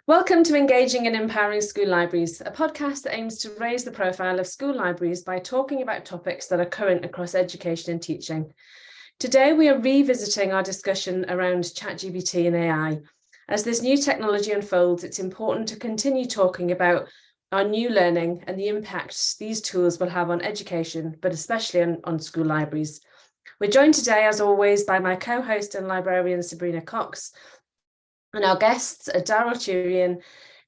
Welcome to Engaging and Empowering School Libraries, a podcast that aims to raise the profile of school libraries by talking about topics that are current across education and teaching. Today, we are revisiting our discussion around ChatGPT and AI. As this new technology unfolds, it's important to continue talking about our new learning and the impact these tools will have on education, but especially on school libraries. We're joined today, as always, by my co-host and librarian, Sabrina Cox, and our guests are Darryl Toerien,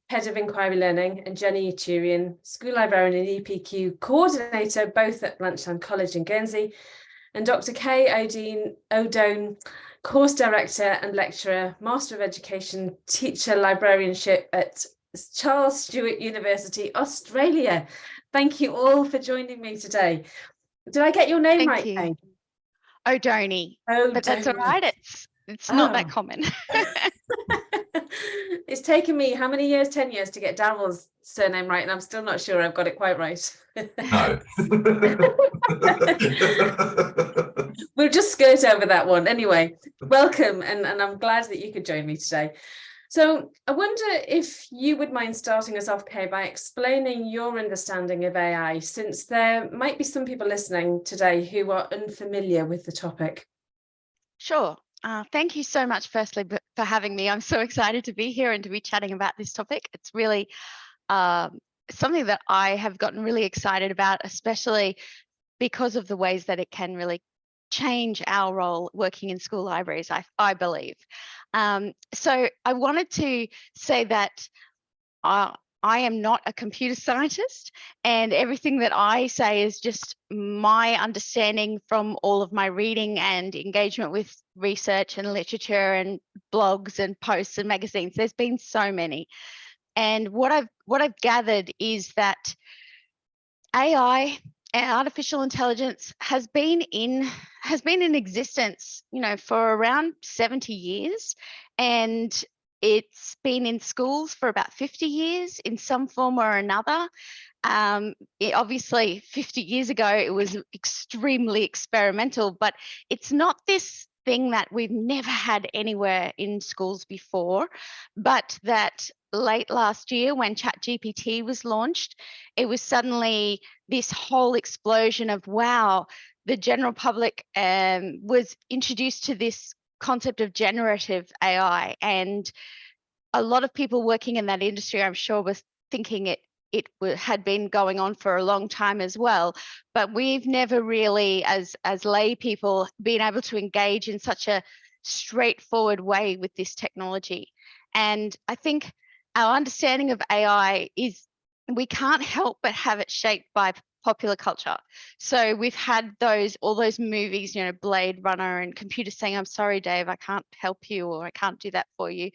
Head of Inquiry Learning, and Jenny Toerien, School Librarian and EPQ Co-ordinator, both at Blanchelande College in Guernsey, and Dr. Oddone, Course Director and Lecturer, Master of Education, Teacher Librarianship at Sturt University, Australia. Thank you all for joining me today. Did I get your name right? Thank you. Oddone. But that's all right. It's not that common. It's taken me how many years? 10 years to get Darryl's surname right, and I'm still not sure I've got it quite right. No. We'll just skirt over that one. Anyway, welcome, and I'm glad that you could join me today. So I wonder if you would mind starting us off, Kay, by explaining your understanding of AI, since there might be some people listening today who are unfamiliar with the topic. Sure. Thank you so much, firstly, for having me. I'm so excited to be here and to be chatting about this topic. It's really something that I have gotten really excited about, especially because of the ways that it can really change our role working in school libraries, I believe. So I wanted to say that I am not a computer scientist, and everything that I say is just my understanding from all of my reading and engagement with research and literature and blogs and posts and magazines. There's been so many. And what I've gathered is that AI and artificial intelligence has been in existence, for around 70 years, and it's been in schools for about 50 years in some form or another. Obviously, 50 years ago, it was extremely experimental, but it's not this thing that we've never had anywhere in schools before, but that late last year when ChatGPT was launched, it was suddenly this whole explosion of, wow, the general public was introduced to this concept of generative AI, and a lot of people working in that industry, I'm sure, was thinking it had been going on for a long time as well, but we've never really, as lay people, been able to engage in such a straightforward way with this technology. And I think our understanding of AI is we can't help but have it shaped by popular culture. So we've had all those movies, Blade Runner, and computers saying, "I'm sorry, Dave, I can't help you," or "I can't do that for you."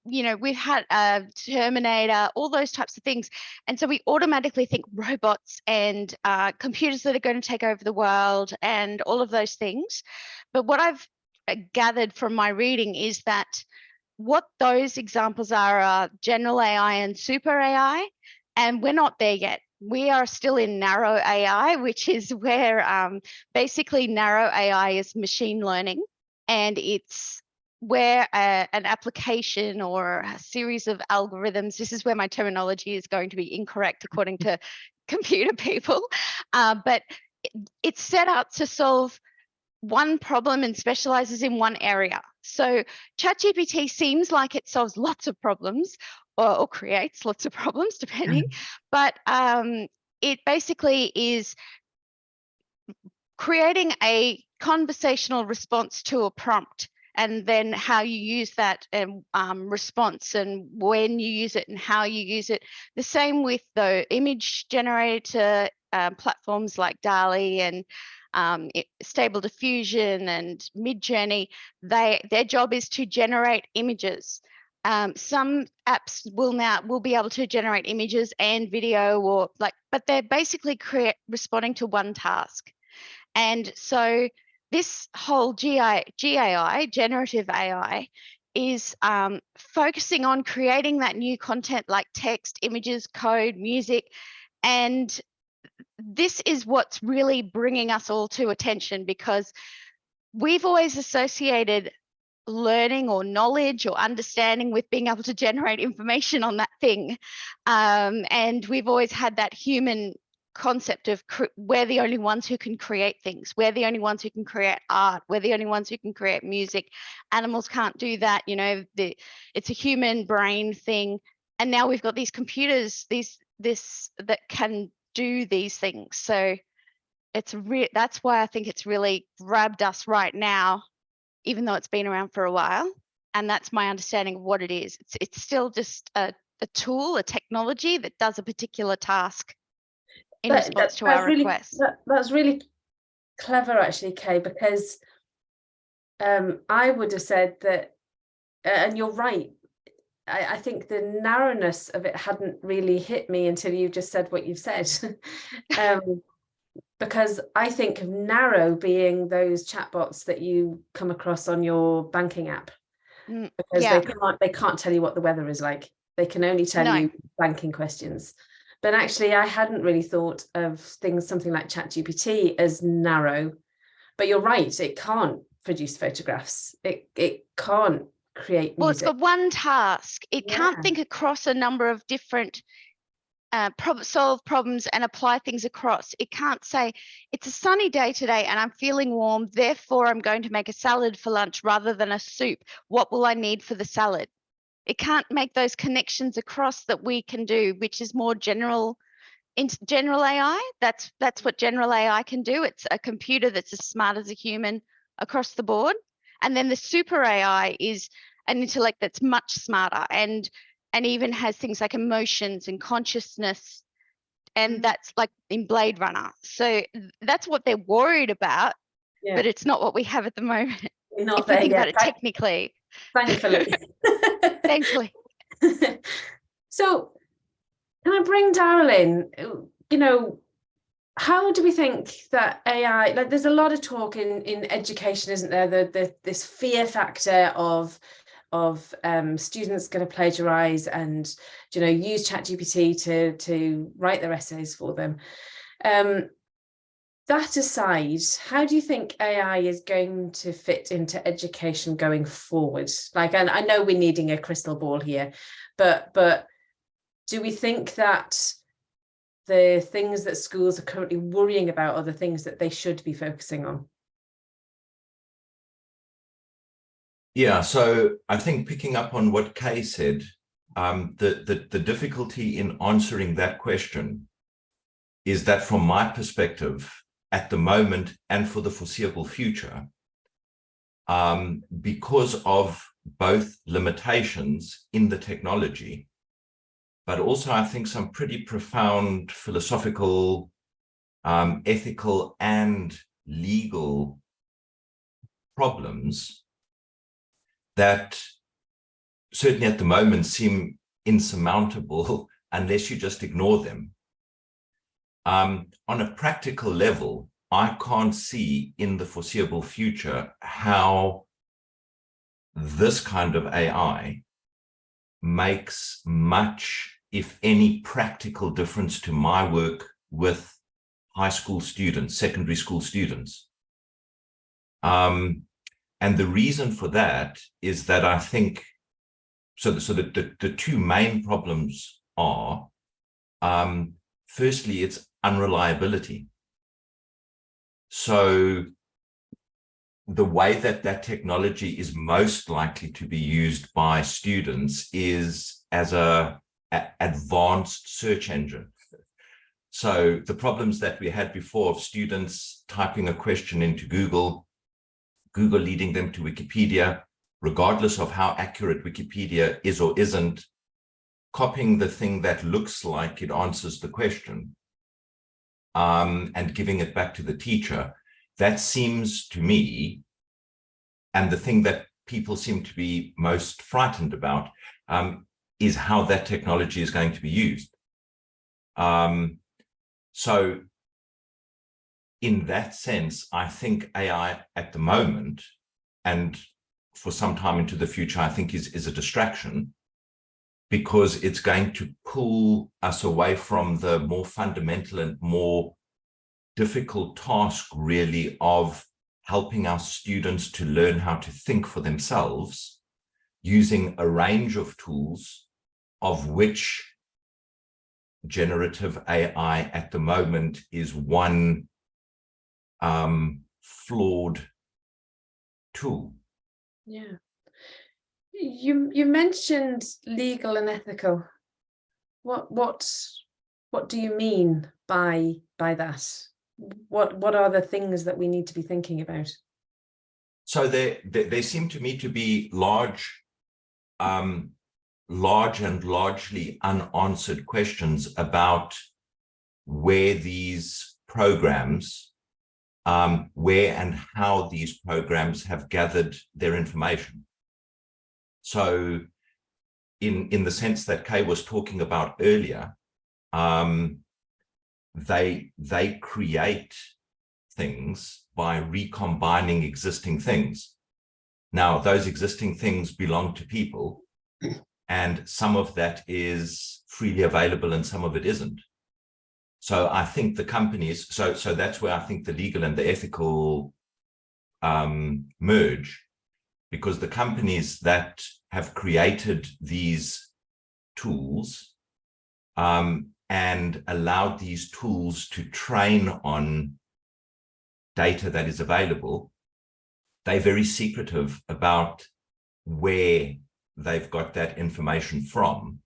We've had Terminator, all those types of things. And so we automatically think robots and computers that are going to take over the world and all of those things. But what I've gathered from my reading is that what those examples are general AI and super AI, and we're not there yet. We are still in narrow AI, which is where basically narrow AI is machine learning, and it's where an application or a series of algorithms, this is where my terminology is going to be incorrect according to computer people, but it's set out to solve one problem and specializes in one area. So ChatGPT seems like it solves lots of problems, or creates lots of problems, depending. But it basically is creating a conversational response to a prompt, and then how you use that response and when you use it and how you use it. The same with the image generator platforms like DALL-E and Stable Diffusion and Midjourney. Their job is to generate images. Some apps will be able to generate images and video, but they're basically responding to one task. And so this whole GAI, generative AI, is focusing on creating that new content like text, images, code, music. And this is what's really bringing us all to attention, because we've always associated learning or knowledge or understanding with being able to generate information on that thing. And we've always had that human concept of we're the only ones who can create things. We're the only ones who can create art. We're the only ones who can create music. Animals can't do that. You know, it's a human brain thing. And now we've got these computers, that can do these things. So that's why I think it's really grabbed us right now, even though it's been around for a while. And that's my understanding of what it is. It's still just a tool, a technology that does a particular task in response to our requests. That's really clever, actually, Kay, because I would have said that, and you're right, I think the narrowness of it hadn't really hit me until you just said what you've said. Because I think of narrow being those chatbots that you come across on your banking app, because they can't tell you what the weather is like. They can only tell you banking questions. But actually, I hadn't really thought of something like ChatGPT as narrow. But you're right, it can't produce photographs. It can't create music. Well, it's got one task. It can't think across a number of different solve problems and apply things across. It can't say, it's a sunny day today and I'm feeling warm, therefore I'm going to make a salad for lunch rather than a soup. What will I need for the salad? It can't make those connections across that we can do, which is more general AI. That's what general AI can do. It's a computer that's as smart as a human across the board. And then the super AI is an intellect that's much smarter and even has things like emotions and consciousness, and that's like in Blade Runner. So that's what they're worried about, but it's not what we have at the moment. We're not if you think about it technically. Thankfully. Thankfully. So can I bring Darryl in? You know, how do we think that AI, like there's a lot of talk in education, isn't there? This fear factor of students going to plagiarize and, you know, use ChatGPT to write their essays for them. That aside, how do you think AI is going to fit into education going forward? Like, and I know we're needing a crystal ball here, but do we think that the things that schools are currently worrying about are the things that they should be focusing on? Yeah, so I think picking up on what Kay said, the difficulty in answering that question is that from my perspective, at the moment and for the foreseeable future, because of both limitations in the technology, but also I think some pretty profound philosophical, ethical and legal problems that certainly at the moment seem insurmountable unless you just ignore them. On a practical level, I can't see in the foreseeable future how this kind of AI makes much, if any, practical difference to my work with high school students, secondary school students. And the reason for that is that I think, so the two main problems are, firstly, it's unreliability. So the way that technology is most likely to be used by students is as an advanced search engine. So the problems that we had before of students typing a question into Google leading them to Wikipedia, regardless of how accurate Wikipedia is or isn't, copying the thing that looks like it answers the question, and giving it back to the teacher. That seems to me, and the thing that people seem to be most frightened about, is how that technology is going to be used. So in that sense, I think AI at the moment, and for some time into the future, I think is a distraction, because it's going to pull us away from the more fundamental and more difficult task, really, of helping our students to learn how to think for themselves using a range of tools, of which generative AI at the moment is one flawed tool. Yeah. You mentioned legal and ethical. What do you mean by that? What are the things that we need to be thinking about? So there seem to me to be large and largely unanswered questions about where these programs, where and how these programs have gathered their information. So in the sense that Kay was talking about earlier, they create things by recombining existing things. Now, those existing things belong to people, and some of that is freely available and some of it isn't. So I think the companies, so that's where I think the legal and the ethical merge, because the companies that have created these tools and allowed these tools to train on data that is available, they're very secretive about where they've got that information from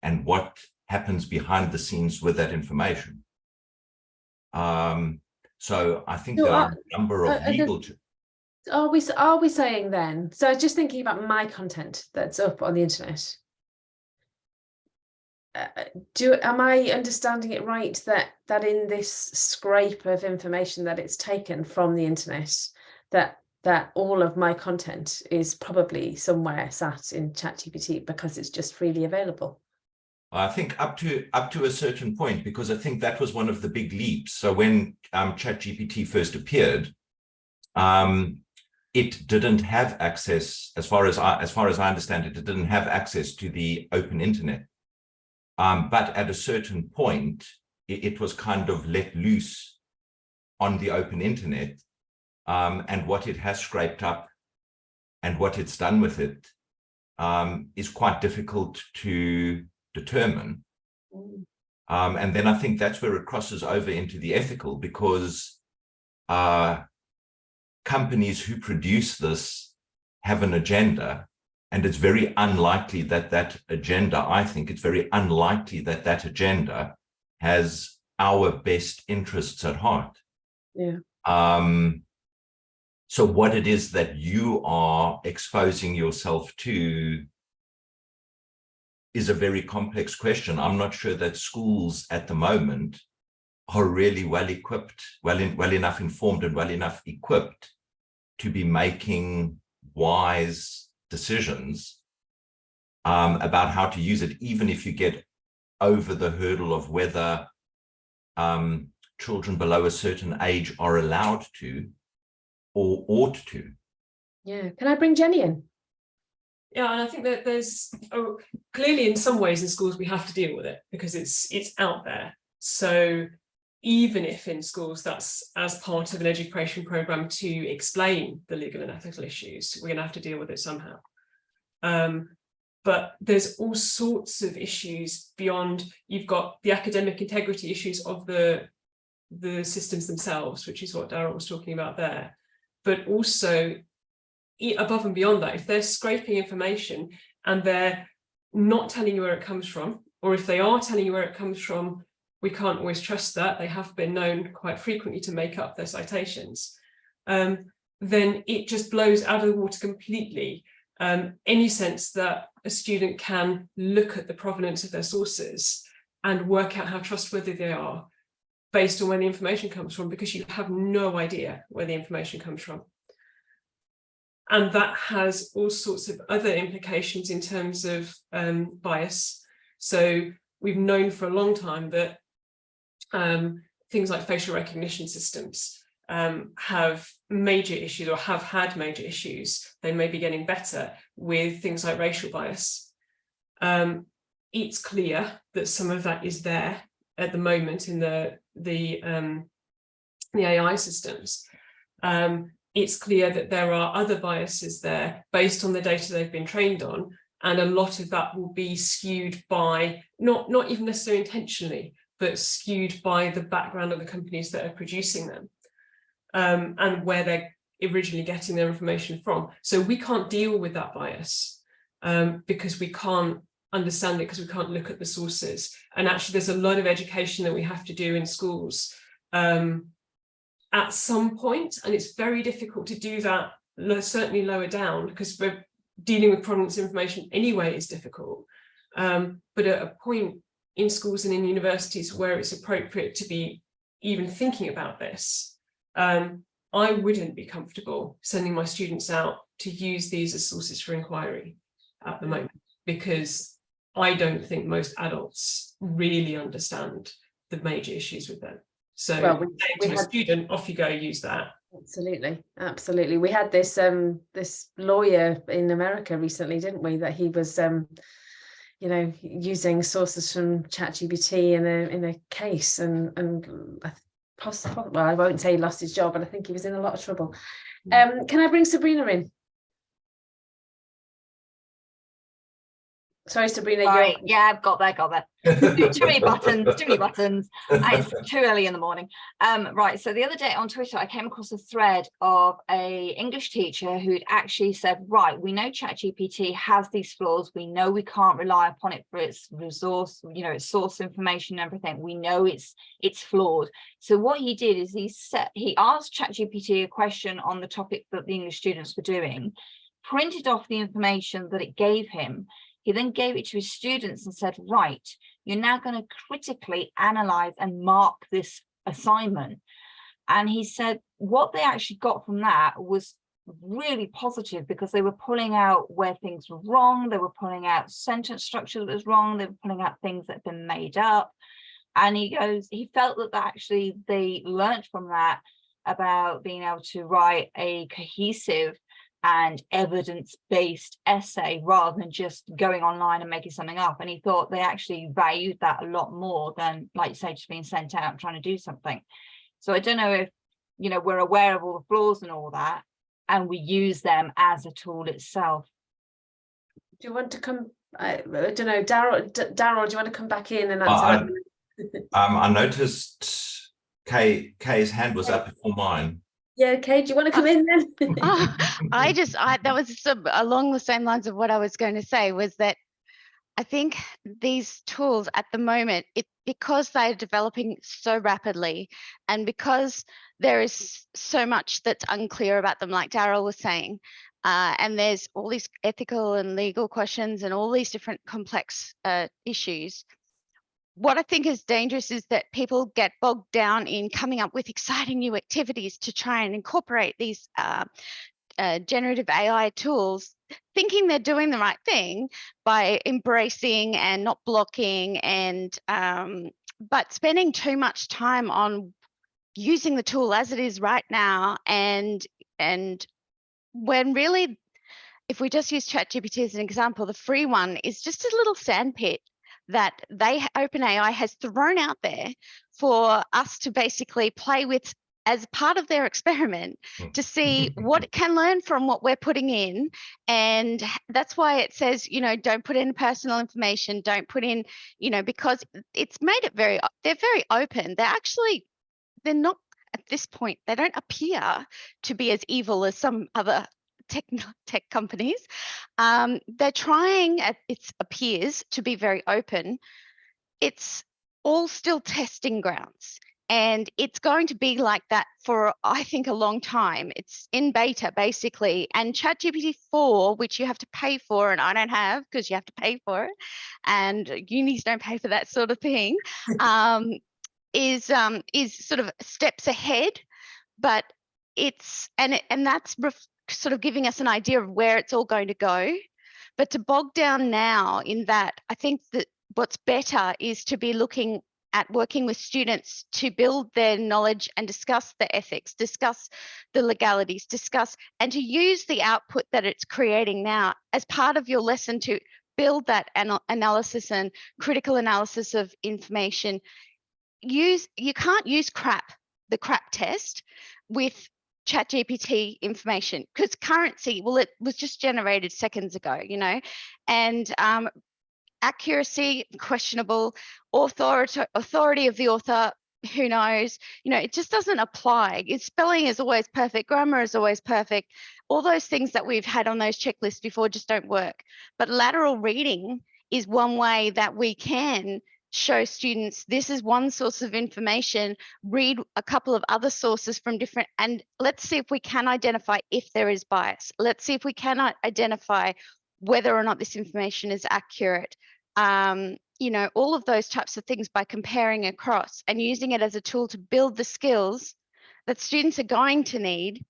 and what happens behind the scenes with that information. So I think there are a number of legal... Are we saying then, so I was just thinking about my content that's up on the internet. Am I understanding it right that in this scrape of information that it's taken from the internet, that all of my content is probably somewhere sat in ChatGPT because it's just freely available? I think up to a certain point, because I think that was one of the big leaps. So when ChatGPT first appeared, it didn't have access, as far as I understand it, it didn't have access to the open internet. But at a certain point, it was kind of let loose on the open internet, and what it has scraped up and what it's done with it is quite difficult to determine. And then I think that's where it crosses over into the ethical, because companies who produce this have an agenda, and it's very unlikely that that agenda, I think it's very unlikely that that agenda has our best interests at heart. Yeah. So what it is that you are exposing yourself to is a very complex question. I'm not sure that schools at the moment are really well equipped, well enough informed and well enough equipped to be making wise decisions about how to use it, even if you get over the hurdle of whether children below a certain age are allowed to or ought to. Yeah. Can I bring Jenny in? Yeah, and I think that there's clearly in some ways in schools we have to deal with it because it's out there. So even if in schools that's as part of an education programme to explain the legal and ethical issues, we're going to have to deal with it somehow. But there's all sorts of issues beyond. You've got the academic integrity issues of the systems themselves, which is what Darryl was talking about there. But also above and beyond that, if they're scraping information and they're not telling you where it comes from, or if they are telling you where it comes from, we can't always trust that. They have been known quite frequently to make up their citations. Then it just blows out of the water completely any sense that a student can look at the provenance of their sources and work out how trustworthy they are based on where the information comes from, because you have no idea where the information comes from. And that has all sorts of other implications in terms of bias. So we've known for a long time that things like facial recognition systems have major issues, or have had major issues. They may be getting better with things like racial bias. It's clear that some of that is there at the moment in the AI systems. it's clear that there are other biases there based on the data they've been trained on, and a lot of that will be skewed by, not even necessarily intentionally, but skewed by the background of the companies that are producing them, and where they're originally getting their information from. So we can't deal with that bias because we can't understand it, because we can't look at the sources. And actually there's a lot of education that we have to do in schools at some point, and it's very difficult to do that, certainly lower down, because we're dealing with provenance information anyway is difficult. But at a point in schools and in universities where it's appropriate to be even thinking about this, I wouldn't be comfortable sending my students out to use these as sources for inquiry at the moment, because I don't think most adults really understand the major issues with them. So to a student, off you go, use that. Absolutely. We had this this lawyer in America recently, didn't we, that he was you know, using sources from ChatGPT in a case, and possibly, well, I won't say he lost his job, but I think he was in a lot of trouble. Can I bring Sabrina in? Sorry, Sabrina. Right, yeah, I've got there. Too many buttons. It's too early in the morning. Right, so the other day on Twitter, I came across a thread of a English teacher who'd actually said, right, we know ChatGPT has these flaws. We know we can't rely upon it for its resource, you know, its source information and everything. We know it's flawed. So what he did is he asked ChatGPT a question on the topic that the English students were doing, printed off the information that it gave him. He then gave it to his students and said, right, you're now going to critically analyze and mark this assignment. And he said what they actually got from that was really positive, because they were pulling out where things were wrong. They were pulling out sentence structure that was wrong. They were pulling out things that had been made up. And he goes, he felt that actually they learned from that about being able to write a cohesive and evidence-based essay rather than just going online and making something up. And he thought they actually valued that a lot more than, like you say, just being sent out and trying to do something. So I don't know if, you know, we're aware of all the flaws and all that, and we use them as a tool itself. Do you want to come, I don't know, Darryl, do you want to come back in and answer? I noticed Kay's hand was up before mine. Yeah, Kay, do you want to come in then? That was along the same lines of what I was going to say, was that I think these tools at the moment, because they're developing so rapidly, and because there is so much that's unclear about them, like Darryl was saying, and there's all these ethical and legal questions and all these different complex issues. What I think is dangerous is that people get bogged down in coming up with exciting new activities to try and incorporate these generative AI tools, thinking they're doing the right thing by embracing and not blocking, and but spending too much time on using the tool as it is right now, and when really, if we just use ChatGPT as an example, the free one is just a little sandpit that OpenAI has thrown out there for us to basically play with as part of their experiment, to see what it can learn from what we're putting in. And that's why it says, you know, don't put in personal information, don't put in, you know, because it's made it they're very open. They're not, at this point, they don't appear to be as evil as some other tech companies. They're trying, it appears, to be very open. It's all still testing grounds, and it's going to be like that for, I think, a long time. It's in beta basically, and ChatGPT 4, which you have to pay for, and I don't have because you have to pay for it, and unis don't pay for that sort of thing, is sort of steps ahead, but it's and that's sort of giving us an idea of where it's all going to go. But to bog down now in that, I think that what's better is to be looking at working with students to build their knowledge and discuss the ethics, discuss the legalities, and to use the output that it's creating now as part of your lesson to build that analysis and critical analysis of information. You can't use the crap test with ChatGPT information, because currency, well, it was just generated seconds ago, you know, and accuracy, questionable, authority of the author, who knows, you know, it just doesn't apply. Its spelling is always perfect, grammar is always perfect. All those things that we've had on those checklists before just don't work. But lateral reading is one way that we can show students this is one source of information, read a couple of other sources from different, and let's see if we can identify if there is bias. Let's see if we cannot identify whether or not this information is accurate. You know, all of those types of things by comparing across and using it as a tool to build the skills that students are going to need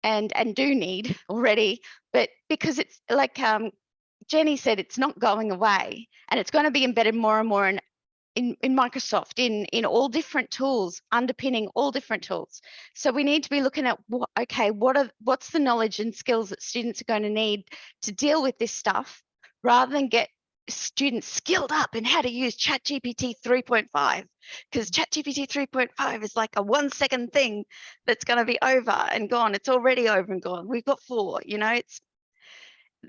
and do need already, but because it's like Jenny said, it's not going away, and it's going to be embedded more and more in Microsoft, in all different tools, underpinning all different tools. So we need to be looking at, okay, what's the knowledge and skills that students are going to need to deal with this stuff, rather than get students skilled up in how to use ChatGPT 3.5, because ChatGPT 3.5 is like a 1 second thing that's going to be over and gone. It's already over and gone. We've got 4, you know,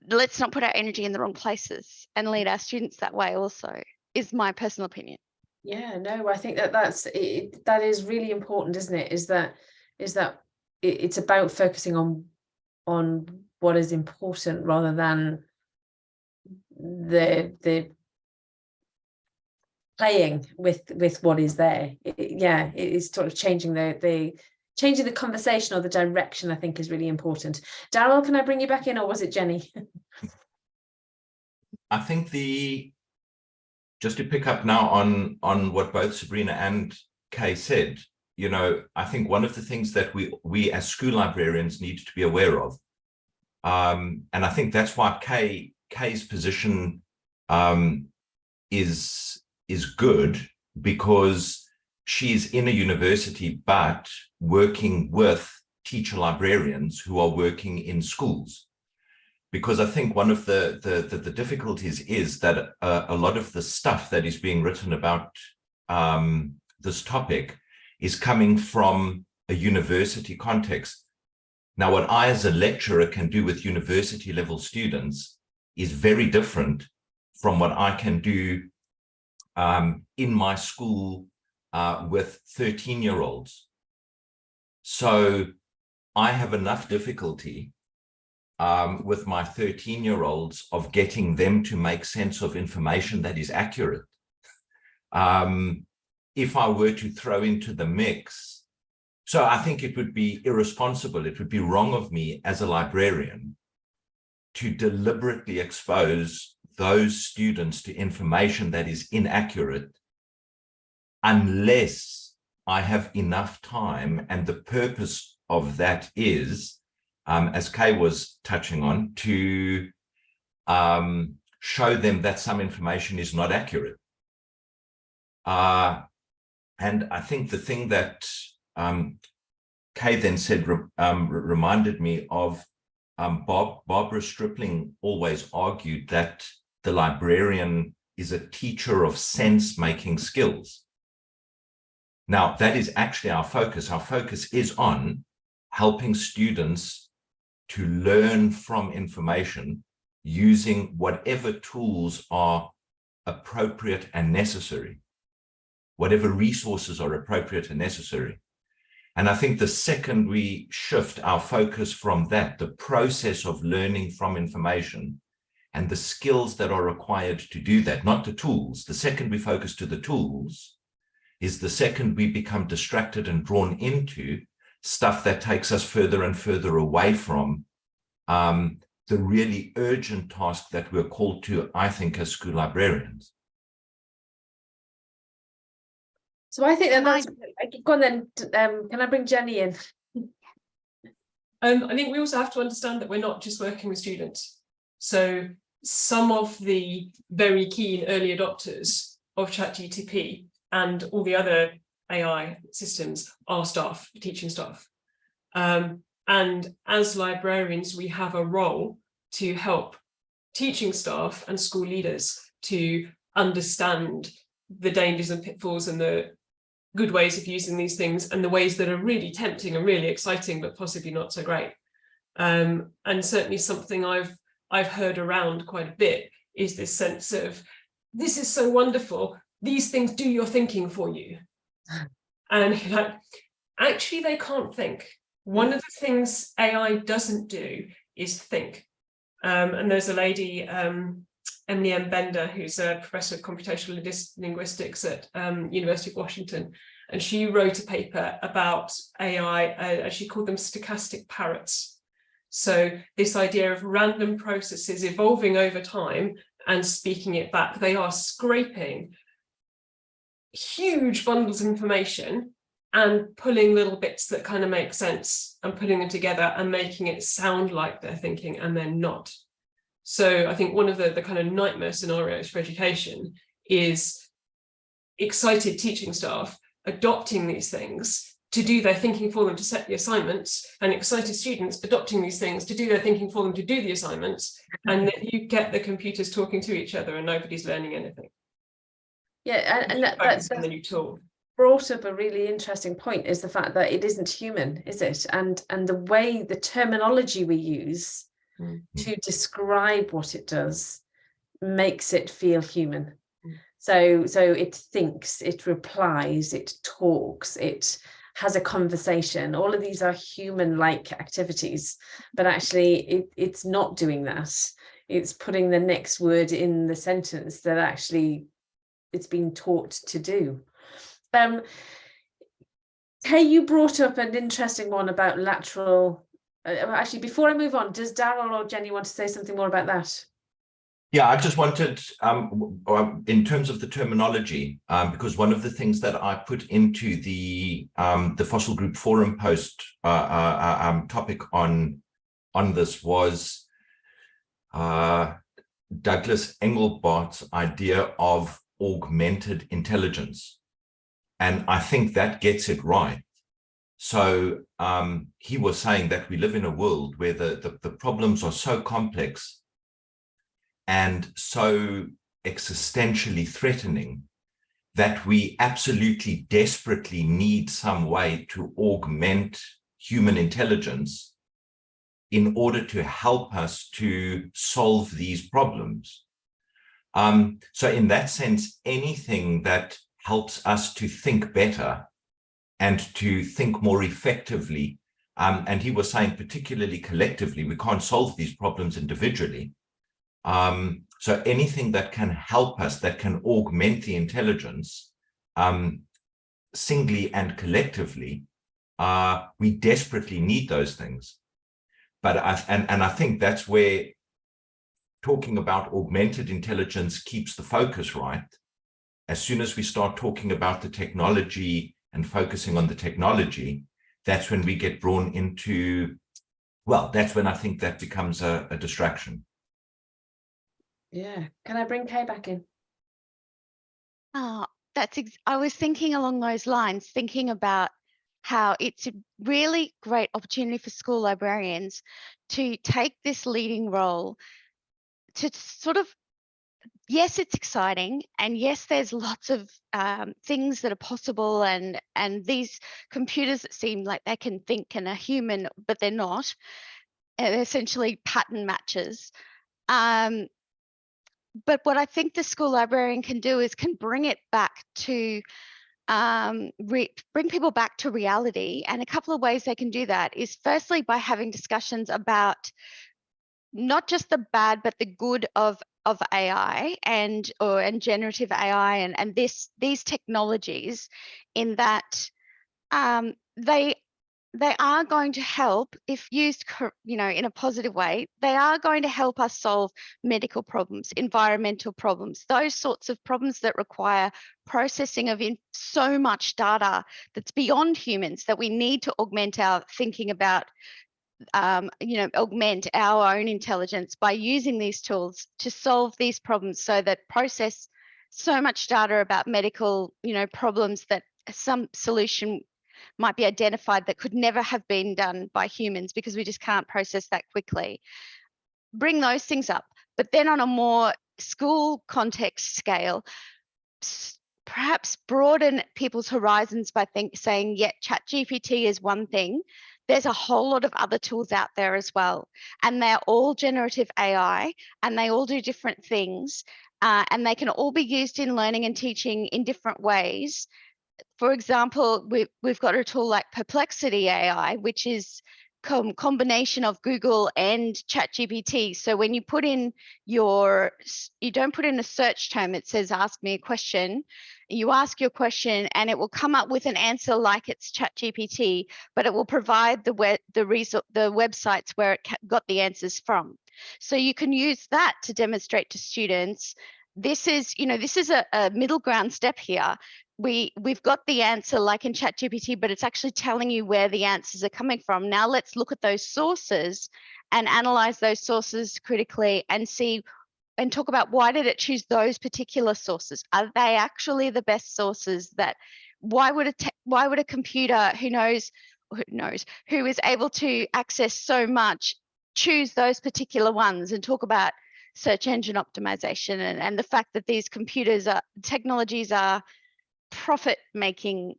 let's not put our energy in the wrong places and lead our students that way also, is my personal opinion. Yeah, no, I think that is really important, isn't it? Is that it's about focusing on what is important rather than the playing with what is there. It is sort of changing the conversation or the direction, I think, is really important. Darryl, can I bring you back in, or was it Jenny? I think just to pick up now on what both Sabrina and Kay said, you know, I think one of the things that we as school librarians need to be aware of, and I think that's why Kay's position is good, because she's in a university but working with teacher librarians who are working in schools. Because I think one of the difficulties is that a lot of the stuff that is being written about this topic is coming from a university context. Now, what I as a lecturer can do with university level students is very different from what I can do in my school with 13-year-olds. So I have enough difficulty with my 13-year-olds of getting them to make sense of information that is accurate. If I were to throw into the mix, so I think it would be irresponsible, it would be wrong of me as a librarian to deliberately expose those students to information that is inaccurate unless I have enough time, and the purpose of that is, as Kay was touching on, to show them that some information is not accurate. And I think the thing that Kay then said reminded me of Barbara Stripling always argued that the librarian is a teacher of sense-making skills. Now, that is actually our focus. Our focus is on helping students to learn from information using whatever tools are appropriate and necessary, whatever resources are appropriate and necessary. And I think the second we shift our focus from that, the process of learning from information and the skills that are required to do that, not the tools, the second we focus to the tools is the second we become distracted and drawn into stuff that takes us further and further away from the really urgent task that we're called to, I think, as school librarians. So I think that's go on then. Can I bring Jenny in? I think we also have to understand that we're not just working with students. So some of the very keen early adopters of ChatGPT and all the other AI systems are staff, teaching staff. And as librarians, we have a role to help teaching staff and school leaders to understand the dangers and pitfalls and the good ways of using these things and the ways that are really tempting and really exciting, but possibly not so great. And certainly something I've heard around quite a bit is this sense of, this is so wonderful, these things do your thinking for you. And like, actually they can't think. One of the things AI doesn't do is think. And there's a lady, Emily M. Bender, who's a professor of computational linguistics at University of Washington, and she wrote a paper about AI, she called them stochastic parrots. So this idea of random processes evolving over time and speaking it back, they are scraping huge bundles of information and pulling little bits that kind of make sense and putting them together and making it sound like they're thinking, and they're not. So I think one of the kind of nightmare scenarios for education is excited teaching staff adopting these things to do their thinking for them to set the assignments, and excited students adopting these things to do their thinking for them to do the assignments, and then you get the computers talking to each other and nobody's learning anything. Yeah, and that's the new tool. Brought up a really interesting point, is the fact that it isn't human, is it? And the way, the terminology we use to describe what it does makes it feel human. So it thinks, it replies, it talks, it has a conversation. All of these are human-like activities, but actually it's not doing that. It's putting the next word in the sentence that actually it's been taught to do. Hey, you brought up an interesting one about lateral. Actually, before I move on, does Darryl or Jenny want to say something more about that? Yeah, I just wanted, in terms of the terminology, because one of the things that I put into the Fossil Group Forum post topic on this was Douglas Engelbart's idea of augmented intelligence. And I think that gets it right. So he was saying that we live in a world where the problems are so complex and so existentially threatening that we absolutely desperately need some way to augment human intelligence in order to help us to solve these problems. So in that sense, anything that helps us to think better and to think more effectively, and he was saying particularly collectively, we can't solve these problems individually. So anything that can help us, that can augment the intelligence singly and collectively, we desperately need those things. But I think that's where talking about augmented intelligence keeps the focus right. As soon as we start talking about the technology and focusing on the technology, that's when we get drawn into, well, that's when I think that becomes a distraction. Yeah. Can I bring Kay back in? Oh, I was thinking along those lines, thinking about how it's a really great opportunity for school librarians to take this leading role to sort of, yes, it's exciting, and yes, there's lots of things that are possible, and these computers that seem like they can think and are human, but they're not. They're essentially pattern matches. But what I think the school librarian can do is can bring it back to bring people back to reality. And a couple of ways they can do that is firstly by having discussions about not just the bad, but the good of AI and generative AI and these technologies, in that they are going to help, if used, in a positive way. They are going to help us solve medical problems, environmental problems, those sorts of problems that require processing of so much data that's beyond humans, that we need to augment our thinking about, augment our own intelligence by using these tools to solve these problems, so that process so much data about medical, problems that some solution might be identified that could never have been done by humans because we just can't process that quickly. Bring those things up. But then on a more school context scale, perhaps broaden people's horizons by saying, yeah, ChatGPT is one thing. There's a whole lot of other tools out there as well. And they're all generative AI, and they all do different things. And they can all be used in learning and teaching in different ways. For example, we've got a tool like Perplexity AI, which is combination of Google and ChatGPT. So when you put in you don't put in a search term, it says, ask me a question. You ask your question and it will come up with an answer like it's ChatGPT, but it will provide the websites where it got the answers from. So you can use that to demonstrate to students, this is a middle ground step here. We've got the answer like in ChatGPT, but it's actually telling you where the answers are coming from. Now let's look at those sources and analyze those sources critically and see and talk about, why did it choose those particular sources? Are they actually the best sources? Why would a computer who is able to access so much choose those particular ones? And talk about search engine optimization and the fact that these technologies are profit-making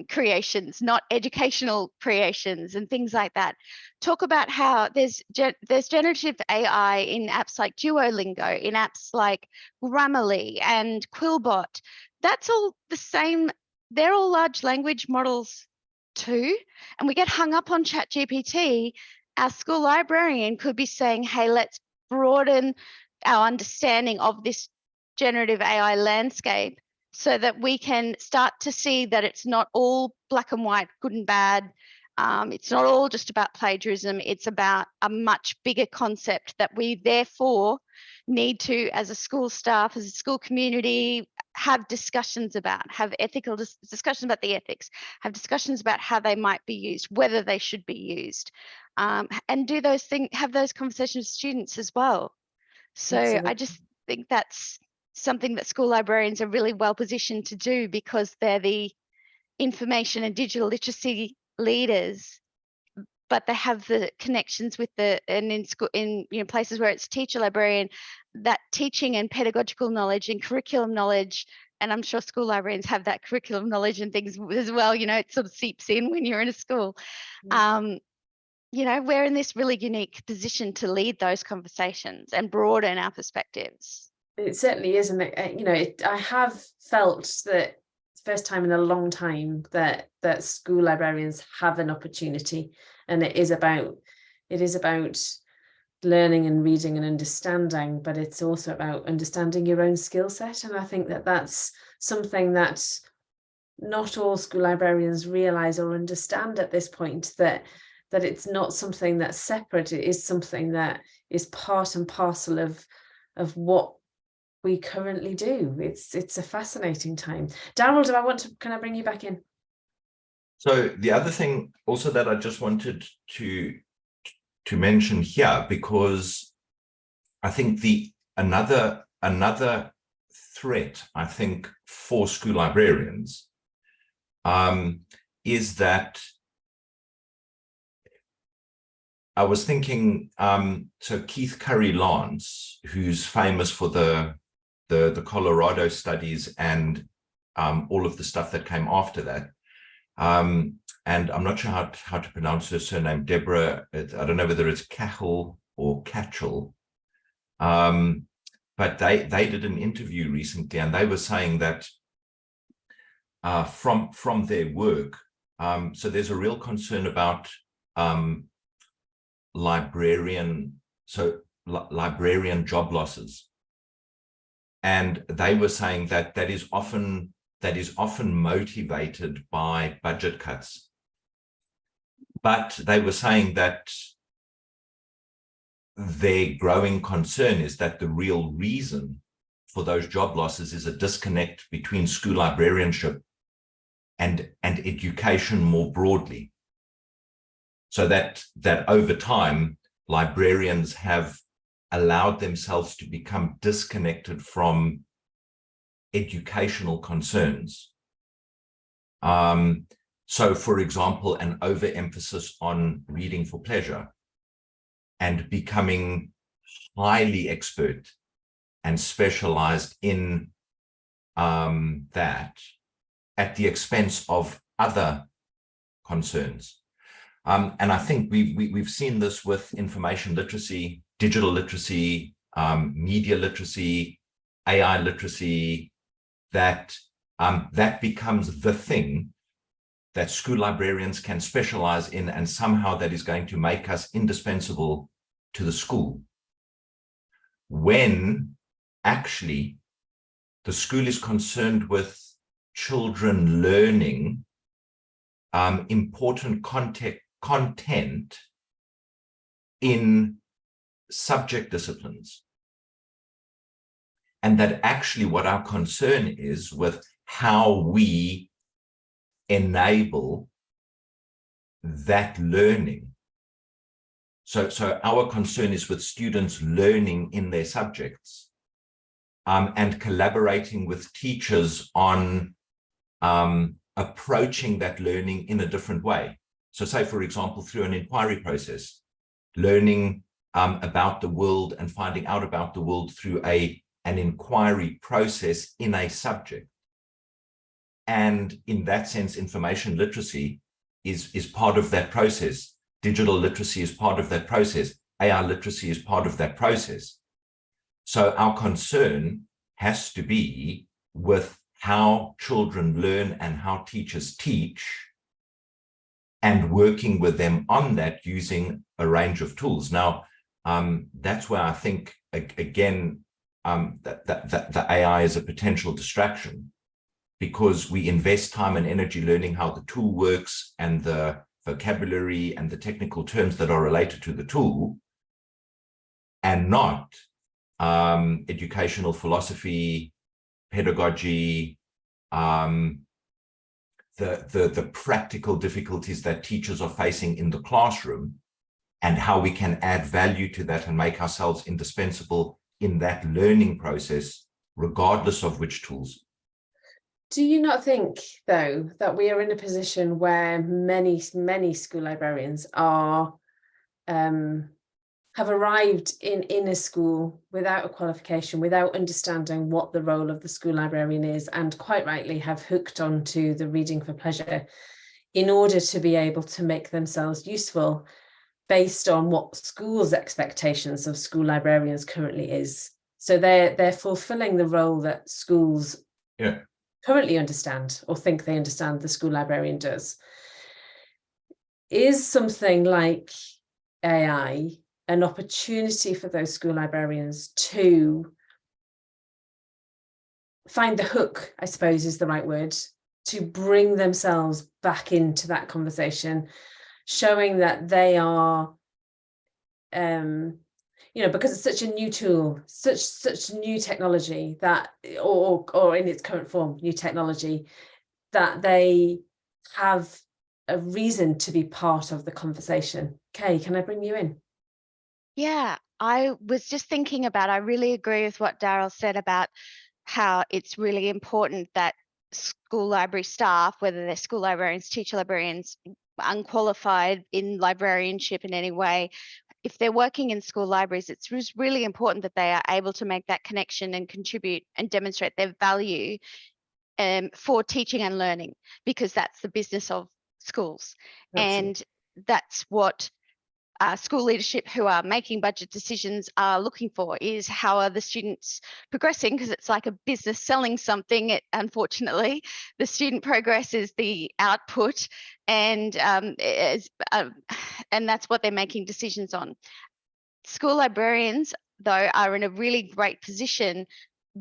creations, not educational creations, and things like that. Talk about how there's generative AI in apps like Duolingo, in apps like Grammarly and Quillbot. That's all the same. They're all large language models too. And we get hung up on ChatGPT. Our school librarian could be saying, hey, let's broaden our understanding of this generative AI landscape, so that we can start to see that it's not all black and white, good and bad. It's not all just about plagiarism. It's about a much bigger concept that we therefore need to, as a school staff, as a school community, have discussions about, have ethical discussions about the ethics, have discussions about how they might be used, whether they should be used, and do those things, have those conversations with students as well. So Absolutely. I just think that's something that school librarians are really well positioned to do, because they're the information and digital literacy leaders, but they have the connections with in school, in places where it's teacher librarian, that teaching and pedagogical knowledge and curriculum knowledge. And I'm sure school librarians have that curriculum knowledge and things as well. It sort of seeps in when you're in a school. We're in this really unique position to lead those conversations and broaden our perspectives. It certainly is, and I have felt that first time in a long time that school librarians have an opportunity, and it is about learning and reading and understanding, but it's also about understanding your own skill set. And I think that that's something that not all school librarians realize or understand at this point, that it's not something that's separate. It is something that is part and parcel of what we currently do. It's a fascinating time. Darryl, do I want to kind of bring you back in? So the other thing also that I just wanted to mention here, because I think another threat, I think, for school librarians is that I was thinking, so Keith Curry-Lance, who's famous for the Colorado studies and all of the stuff that came after that. And I'm not sure how to pronounce her surname, Deborah. I don't know whether it's Cachel or Catchell. But they did an interview recently, and they were saying that from their work, so there's a real concern about librarian job losses. And they were saying that that is often motivated by budget cuts. But they were saying that their growing concern is that the real reason for those job losses is a disconnect between school librarianship and education more broadly. So that over time, librarians have allowed themselves to become disconnected from educational concerns. So, for example, an overemphasis on reading for pleasure and becoming highly expert and specialized in that at the expense of other concerns. And I think we've seen this with information literacy, digital literacy, media literacy, AI literacy, that that becomes the thing that school librarians can specialize in, and somehow that is going to make us indispensable to the school. When actually the school is concerned with children learning important content in subject disciplines. And that actually what our concern is with how we enable that learning. So our concern is with students learning in their subjects, and collaborating with teachers on approaching that learning in a different way. So say, for example, through an inquiry process, learning about the world and finding out about the world through an inquiry process in a subject. And in that sense, information literacy is part of that process. Digital literacy is part of that process. AI literacy is part of that process. So our concern has to be with how children learn and how teachers teach, and working with them on that using a range of tools. Now, that's where I think, again, that the AI is a potential distraction, because we invest time and energy learning how the tool works and the vocabulary and the technical terms that are related to the tool, and not educational philosophy, pedagogy, the practical difficulties that teachers are facing in the classroom, and how we can add value to that and make ourselves indispensable in that learning process, regardless of which tools. Do you not think, though, that we are in a position where many school librarians are have arrived in a school without a qualification, without understanding what the role of the school librarian is, and quite rightly have hooked onto the reading for pleasure in order to be able to make themselves useful based on what schools' expectations of school librarians currently is? So they're fulfilling the role that schools currently understand, or think they understand the school librarian does. Is something like AI an opportunity for those school librarians to find the hook, I suppose is the right word, to bring themselves back into that conversation, showing that they are, because it's such a new tool, such new technology that, or in its current form, new technology, that they have a reason to be part of the conversation. Kay, can I bring you in? Yeah, I was just thinking about, I really agree with what Darryl said about how it's really important that school library staff, whether they're school librarians, teacher librarians, unqualified in librarianship in any way, if they're working in school libraries, it's really important that they are able to make that connection and contribute and demonstrate their value for teaching and learning, because that's the business of schools. Absolutely. And that's what school leadership who are making budget decisions are looking for, is how are the students progressing, because it's like a business selling something. Unfortunately, the student progress is the output, and that's what they're making decisions on. School librarians, though, are in a really great position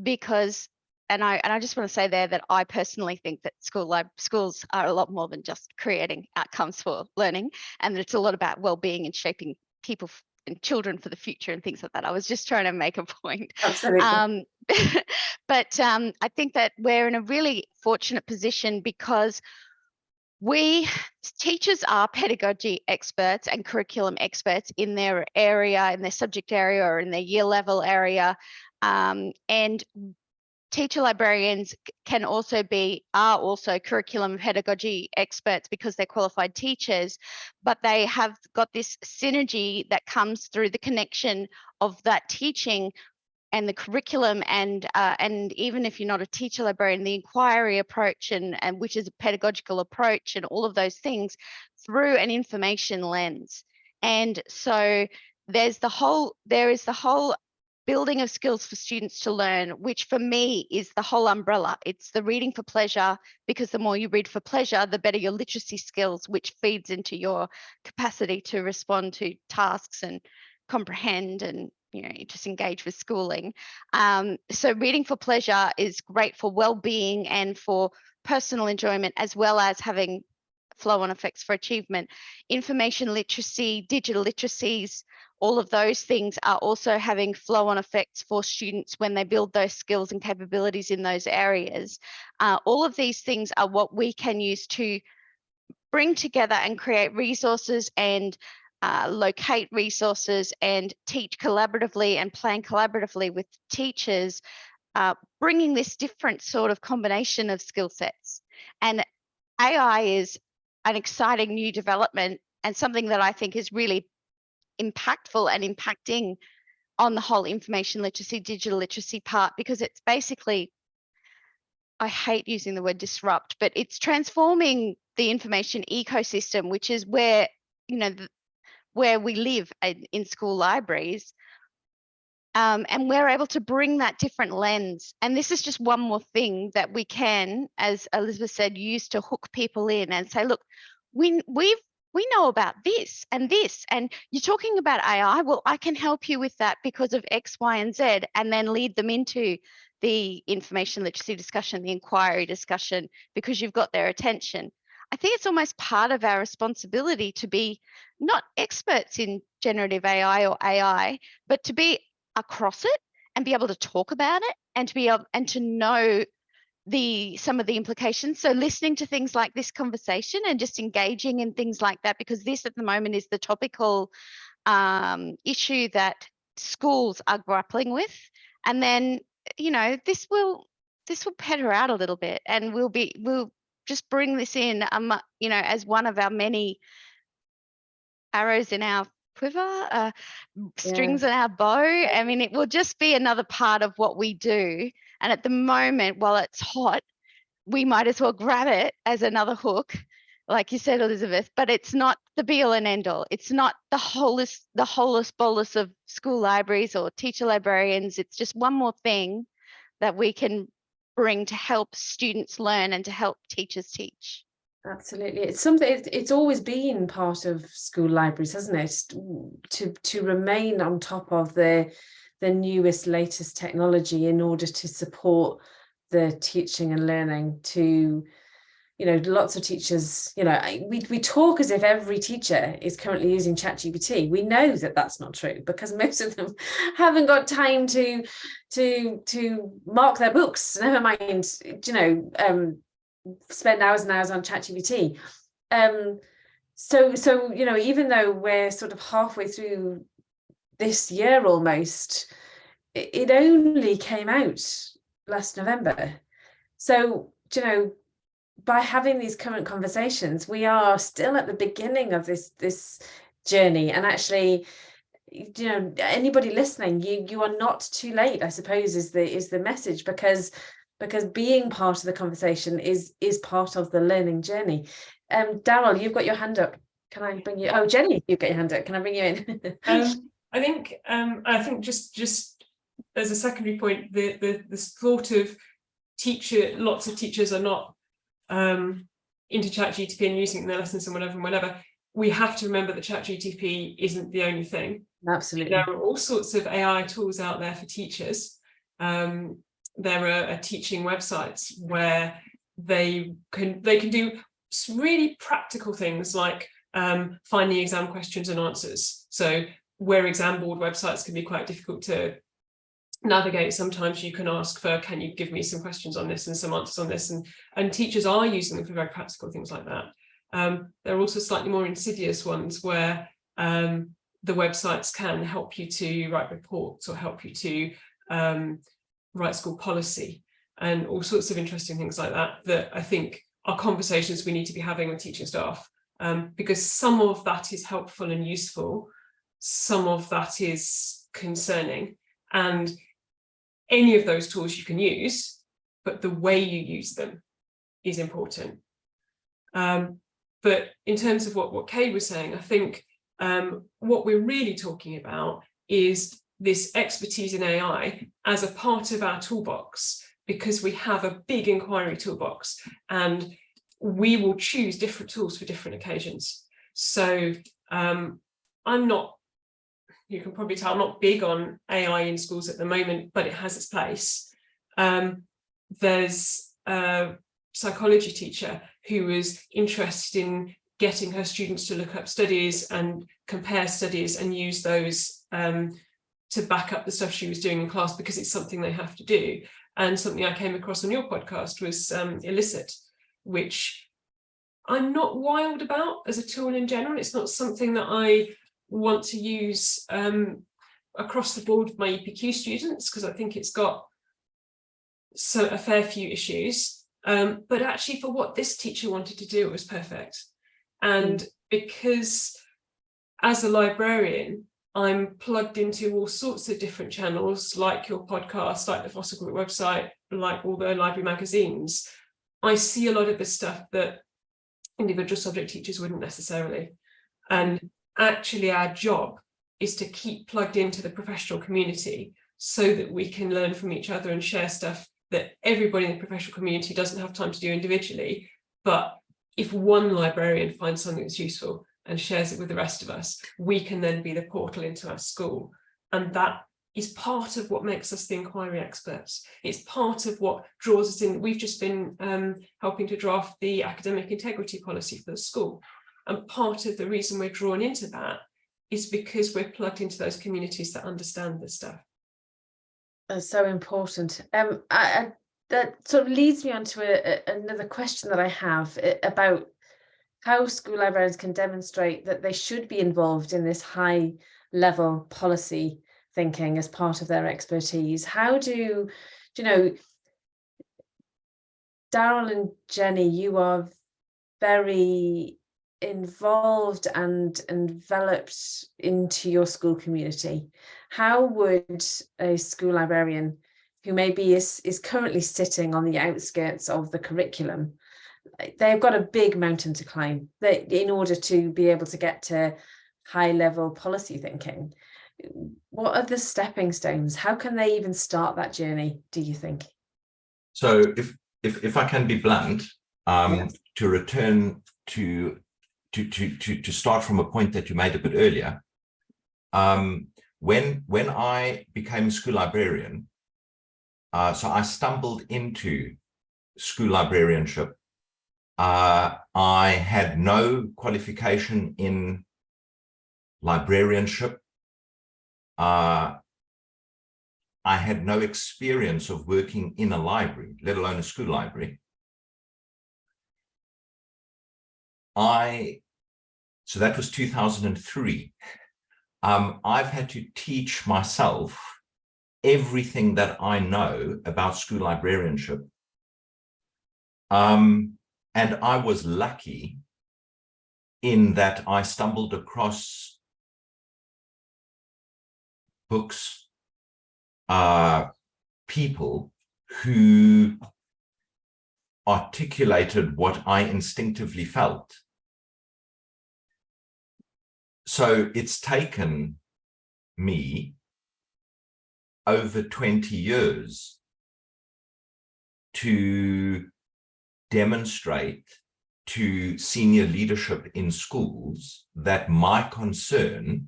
because, and I just want to say there that I personally think that schools are a lot more than just creating outcomes for learning, and that it's a lot about well-being and shaping people and children for the future and things like that. I was just trying to make a point. Absolutely. But I think that we're in a really fortunate position because teachers are pedagogy experts and curriculum experts in their area, in their subject area, or in their year level area, and teacher librarians are also curriculum and pedagogy experts because they're qualified teachers, but they have got this synergy that comes through the connection of that teaching the curriculum, and even if you're not a teacher librarian, the inquiry approach, and which is a pedagogical approach, and all of those things through an information lens. And so there is the whole building of skills for students to learn, which for me is the whole umbrella. It's the reading for pleasure, because the more you read for pleasure, the better your literacy skills, which feeds into your capacity to respond to tasks and comprehend and just engage with schooling. So reading for pleasure is great for well-being and for personal enjoyment, as well as having flow-on effects for achievement. Information literacy, digital literacies, all of those things are also having flow-on effects for students when they build those skills and capabilities in those areas. All of these things are what we can use to bring together and create resources and locate resources and teach collaboratively and plan collaboratively with teachers, bringing this different sort of combination of skill sets. And AI is an exciting new development, and something that I think is really impactful and impacting on the whole information literacy, digital literacy part, because it's basically, I hate using the word disrupt, but it's transforming the information ecosystem, which is where, where we live in school libraries. And we're able to bring that different lens. And this is just one more thing that we can, as Elizabeth said, use to hook people in and say, look, we know about this, and you're talking about AI. Well, I can help you with that because of X, Y, and Z, and then lead them into the information literacy discussion, the inquiry discussion, because you've got their attention. I think it's almost part of our responsibility to be not experts in generative AI or AI, but to be across it and be able to talk about it, and to be able and to know some of the implications. So listening to things like this conversation and just engaging in things like that, because this at the moment is the topical issue that schools are grappling with. And then, this will peter out a little bit, and we'll just bring this in, as one of our many arrows in our quiver, strings in our bow. I mean, it will just be another part of what we do. And at the moment, while it's hot, we might as well grab it as another hook, like you said, Elizabeth, but it's not the be all and end all. It's not the holus bolus of school libraries or teacher librarians. It's just one more thing that we can bring to help students learn and to help teachers teach. Absolutely. It's something, it's always been part of school libraries, hasn't it? To remain on top of the newest, latest technology in order to support the teaching and learning. To, lots of teachers, we talk as if every teacher is currently using ChatGPT. We know that that's not true, because most of them haven't got time to mark their books, never mind, spend hours and hours on ChatGPT. So even though we're sort of halfway through this year almost, it only came out last November. So, by having these current conversations, we are still at the beginning of this journey. And actually, anybody listening, you are not too late, I suppose, is the message, because being part of the conversation is part of the learning journey. Darryl, you've got your hand up. Can I bring you? Oh, Jenny, you've got your hand up. Can I bring you in? I think just as a secondary point, the thought of lots of teachers are not into ChatGPT and using it in their lessons and whatever. We have to remember that ChatGPT isn't the only thing. Absolutely. There are all sorts of AI tools out there for teachers. There are teaching websites where they can do really practical things like finding exam questions and answers. So where exam board websites can be quite difficult to navigate, sometimes you can ask for, can you give me some questions on this and some answers on this, and teachers are using them for very practical things like that. There are also slightly more insidious ones where the websites can help you to write reports or help you to write school policy and all sorts of interesting things like that I think are conversations we need to be having with teaching staff, because some of that is helpful and useful, some of that is concerning, and any of those tools you can use, but the way you use them is important. But in terms of what Kay was saying, I think what we're really talking about is this expertise in AI as a part of our toolbox, because we have a big inquiry toolbox and we will choose different tools for different occasions. So I'm not, you can probably tell, I'm not big on AI in schools at the moment, but it has its place. There's a psychology teacher who was interested in getting her students to look up studies and compare studies and use those to back up the stuff she was doing in class, because it's something they have to do. And something I came across on your podcast was Elicit, which I'm not wild about as a tool in general. It's not something that I want to use across the board with my EPQ students, because I think it's got a fair few issues. But actually for what this teacher wanted to do, it was perfect. And because as a librarian, I'm plugged into all sorts of different channels, like your podcast, like the Fossil Group website, like all the library magazines. I see a lot of the stuff that individual subject teachers wouldn't necessarily. And actually our job is to keep plugged into the professional community so that we can learn from each other and share stuff that everybody in the professional community doesn't have time to do individually. But if one librarian finds something that's useful and shares it with the rest of us, we can then be the portal into our school. And that is part of what makes us the inquiry experts. It's part of what draws us in. We've just been helping to draft the academic integrity policy for the school. And part of the reason we're drawn into that is because we're plugged into those communities that understand this stuff. That's so important. That sort of leads me on to another question that I have about how school librarians can demonstrate that they should be involved in this high level policy thinking as part of their expertise. How do you know, Darryl and Jenny, you are very involved and enveloped into your school community. How would a school librarian who maybe is currently sitting on the outskirts of the curriculum, they've got a big mountain to climb in order to be able to get to high level policy thinking? What are the stepping stones? How can they even start that journey, do you think? So if I can be blunt, to return to start from a point that you made a bit earlier, when I became a school librarian, so I stumbled into school librarianship. I had no qualification in librarianship. I had no experience of working in a library, let alone a school library. So that was 2003. I've had to teach myself everything that I know about school librarianship. And I was lucky in that I stumbled across books, people who articulated what I instinctively felt. So it's taken me over 20 years to demonstrate to senior leadership in schools that my concern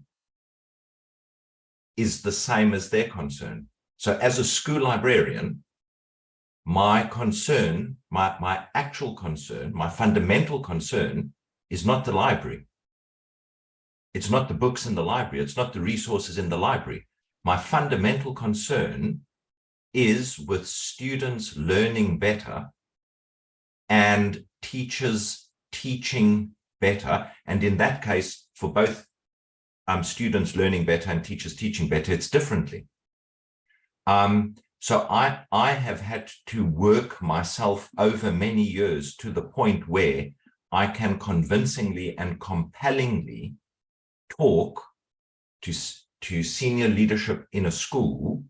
is the same as their concern. So as a school librarian, my concern, my actual concern, my fundamental concern is not the library. It's not the books in the library. It's not the resources in the library. My fundamental concern is with students learning better and teachers teaching better. And in that case, for both students learning better and teachers teaching better, it's differently. So I have had to work myself over many years to the point where I can convincingly and compellingly talk to senior leadership in a school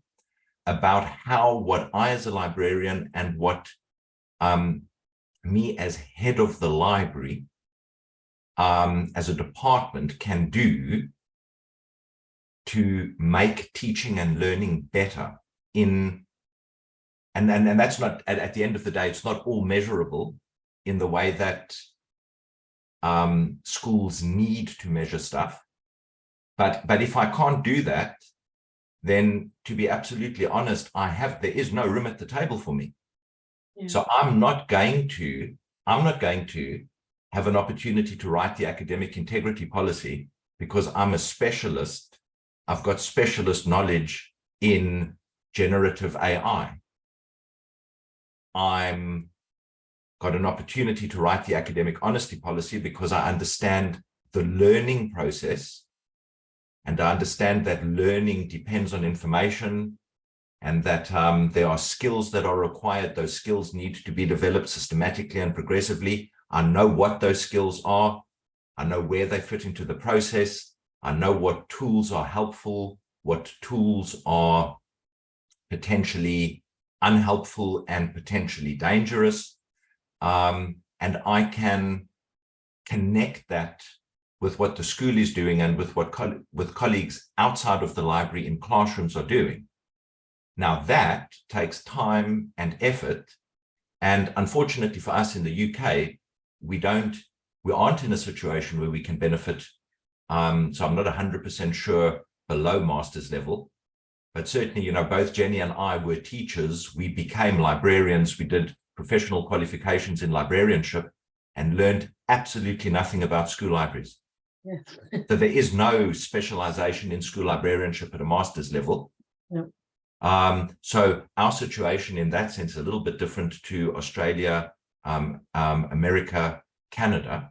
about how what I as a librarian and what me as head of the library as a department can do to make teaching and learning better and that's not, at the end of the day, it's not all measurable in the way that schools need to measure stuff. But if I can't do that, then to be absolutely honest, there is no room at the table for me. Yeah. So I'm not going to have an opportunity to write the academic integrity policy because I'm a specialist. I've got specialist knowledge in generative AI. I'm got an opportunity to write the academic honesty policy because I understand the learning process, and I understand that learning depends on information, and that there are skills that are required. Those skills need to be developed systematically and progressively. I know what those skills are. I know where they fit into the process. I know what tools are helpful, what tools are potentially unhelpful and potentially dangerous. And I can connect that with what the school is doing and with what with colleagues outside of the library in classrooms are doing. Now that takes time and effort. And unfortunately for us in the UK, we aren't in a situation where we can benefit. So I'm not 100% sure below master's level, but certainly, both Jenny and I were teachers. We became librarians. We did professional qualifications in librarianship and learned absolutely nothing about school libraries. Yeah. So there is no specialization in school librarianship at a master's level. No. So our situation in that sense is a little bit different to Australia, America, Canada.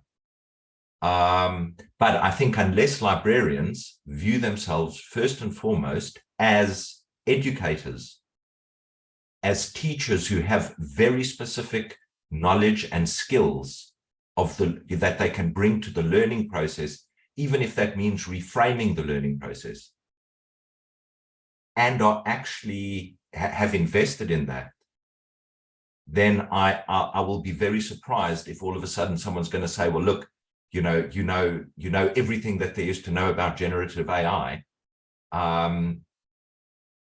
But I think unless librarians view themselves first and foremost as educators, as teachers who have very specific knowledge and skills that they can bring to the learning process, even if that means reframing the learning process, and are actually have invested in that, then I will be very surprised if all of a sudden someone's going to say, well, look, you know everything that there is to know about generative AI.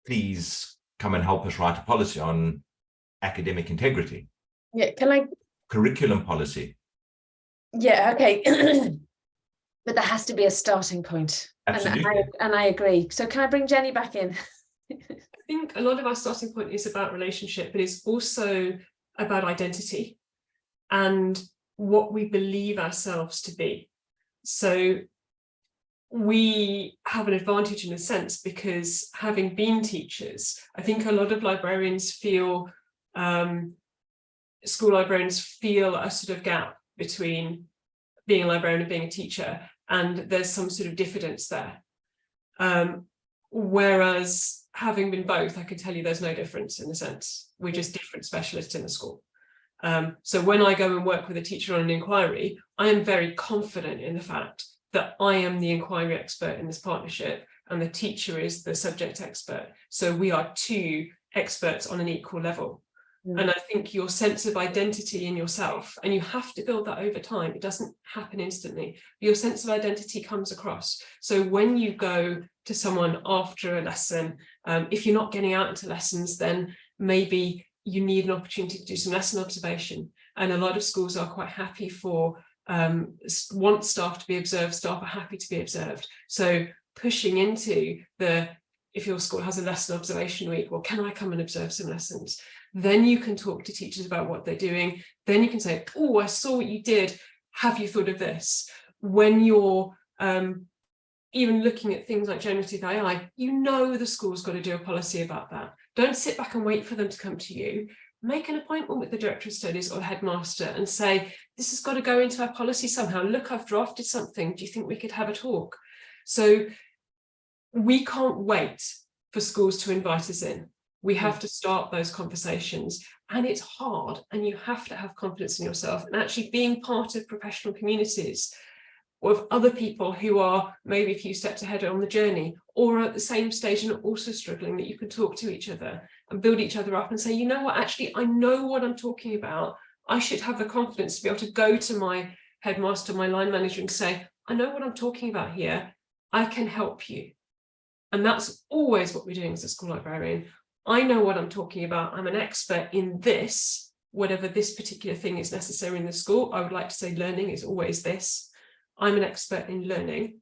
Please come and help us write a policy on academic integrity. Yeah, curriculum policy. Yeah, okay. But there has to be a starting point. Absolutely. And I agree. So can I bring Jenny back in? I think a lot of our starting point is about relationship, but it's also about identity and what we believe ourselves to be. So we have an advantage in a sense because having been teachers, I think a lot of librarians feel, school librarians feel a sort of gap between being a librarian and being a teacher, and there's some sort of diffidence there. Whereas having been both, I can tell you there's no difference in a sense. We're just different specialists in the school. So when I go and work with a teacher on an inquiry, I am very confident in the fact that I am the inquiry expert in this partnership and the teacher is the subject expert. So we are two experts on an equal level. Mm. And I think your sense of identity in yourself, and you have to build that over time, it doesn't happen instantly, your sense of identity comes across. So when you go to someone after a lesson, if you're not getting out into lessons, then maybe you need an opportunity to do some lesson observation. And a lot of schools are quite happy for, want staff to be observed, staff are happy to be observed. So pushing into if your school has a lesson observation week, well, can I come and observe some lessons? Then you can talk to teachers about what they're doing. Then you can say, oh, I saw what you did. Have you thought of this? When you're even looking at things like generative AI, the school's got to do a policy about that. Don't sit back and wait for them to come to you. Make an appointment with the director of studies or the headmaster and say, this has got to go into our policy somehow. Look, I've drafted something. Do you think we could have a talk? So we can't wait for schools to invite us in. We have to start those conversations, and it's hard, and you have to have confidence in yourself. And actually being part of professional communities or of other people who are maybe a few steps ahead on the journey, or at the same stage and also struggling, that you can talk to each other and build each other up and say, you know what, actually, I know what I'm talking about. I should have the confidence to be able to go to my headmaster, my line manager, and say, I know what I'm talking about here. I can help you. And that's always what we're doing as a school librarian. I know what I'm talking about. I'm an expert in this, whatever this particular thing is necessary in the school. I would like to say learning is always this. I'm an expert in learning.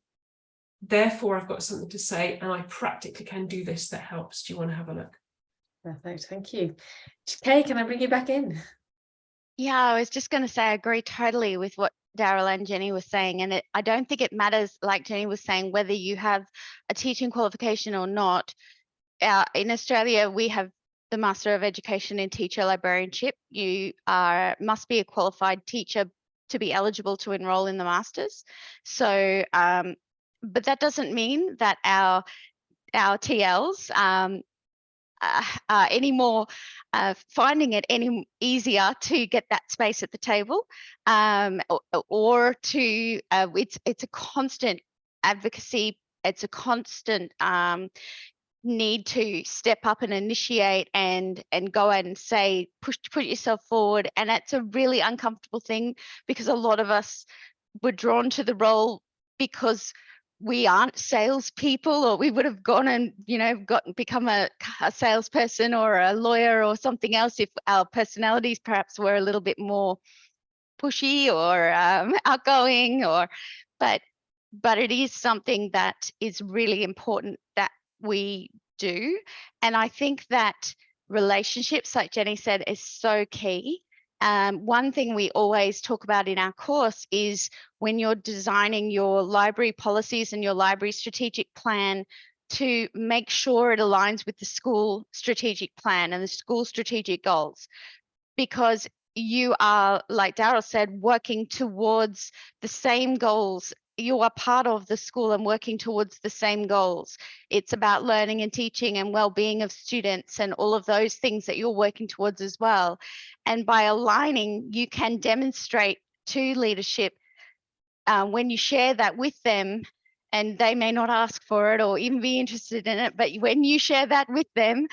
Therefore, I've got something to say, and I practically can do this that helps. Do you want to have a look? Perfect, thank you. Kay, can I bring you back in? Yeah, I was just going to say I agree totally with what Darryl and Jenny were saying, and I don't think it matters, like Jenny was saying, whether you have a teaching qualification or not. In Australia, we have the Master of Education in Teacher Librarianship. You must be a qualified teacher to be eligible to enrol in the Masters. So, but that doesn't mean that our TLs any more finding it any easier to get that space at the table, or to it's a constant advocacy. It's a constant need to step up and initiate and go and say, put yourself forward. And it's a really uncomfortable thing, because a lot of us were drawn to the role because we aren't salespeople, or we would have gone and, you know, become a salesperson or a lawyer or something else if our personalities perhaps were a little bit more pushy or outgoing, but it is something that is really important that we do. And I think that relationships, like Jenny said, is so key. One thing we always talk about in our course is when you're designing your library policies and your library strategic plan, to make sure it aligns with the school strategic plan and the school strategic goals, because you are, like Darryl said, working towards the same goals. You are part of the school and working towards the same goals. It's about learning and teaching and well-being of students and all of those things that you're working towards as well. And by aligning, you can demonstrate to leadership when you share that with them, and they may not ask for it or even be interested in it, but when you share that with them,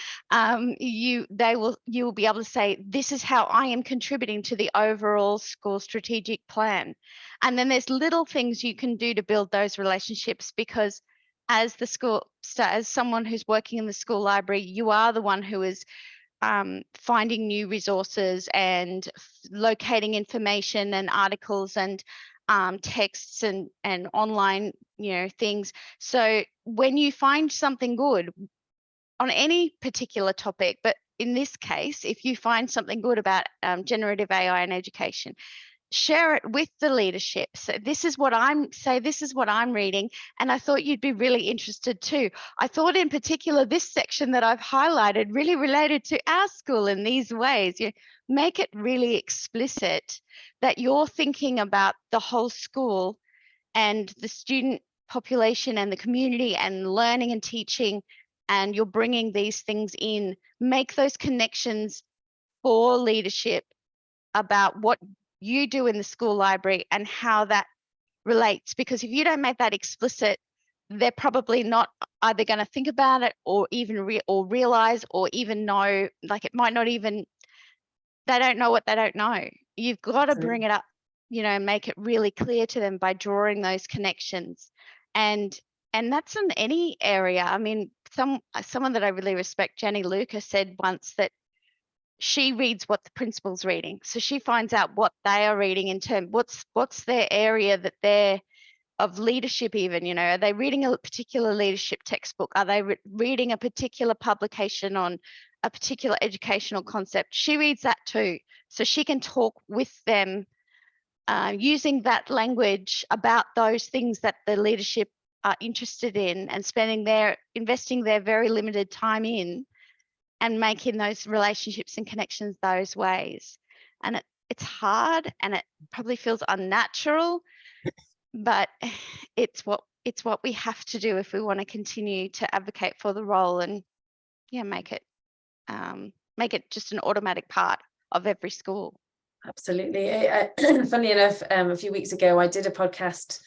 you will be able to say, this is how I am contributing to the overall school strategic plan. And then there's little things you can do to build those relationships, because as someone who's working in the school library, you are the one who is finding new resources and locating information and articles and texts and online, you know, things. So when you find something good on any particular topic, but in this case, if you find something good about generative AI in education, share it with the leadership. So this is what I'm reading, and I thought you'd be really interested too. I thought in particular this section that I've highlighted really related to our school in these ways. You make it really explicit that you're thinking about the whole school and the student population and the community and learning and teaching, and you're bringing these things in. Make those connections for leadership about what you do in the school library and how that relates, because if you don't make that explicit, they're probably not either going to think about it or even realize or even know, like it might not even, they don't know what they don't know. You've got to bring it up, you know, make it really clear to them by drawing those connections. And that's in any area. I mean, someone that I really respect, Jenny Lucas, said once that she reads what the principal's reading. So she finds out what they are reading in terms, what's their area that they're of leadership even, you know, are they reading a particular leadership textbook? Are they reading a particular publication on a particular educational concept? She reads that too. So she can talk with them using that language about those things that the leadership are interested in and investing their very limited time in, and making those relationships and connections those ways. And it's hard and it probably feels unnatural, but it's what we have to do if we want to continue to advocate for the role and make it just an automatic part of every school. Absolutely. Funny enough, a few weeks ago, I did a podcast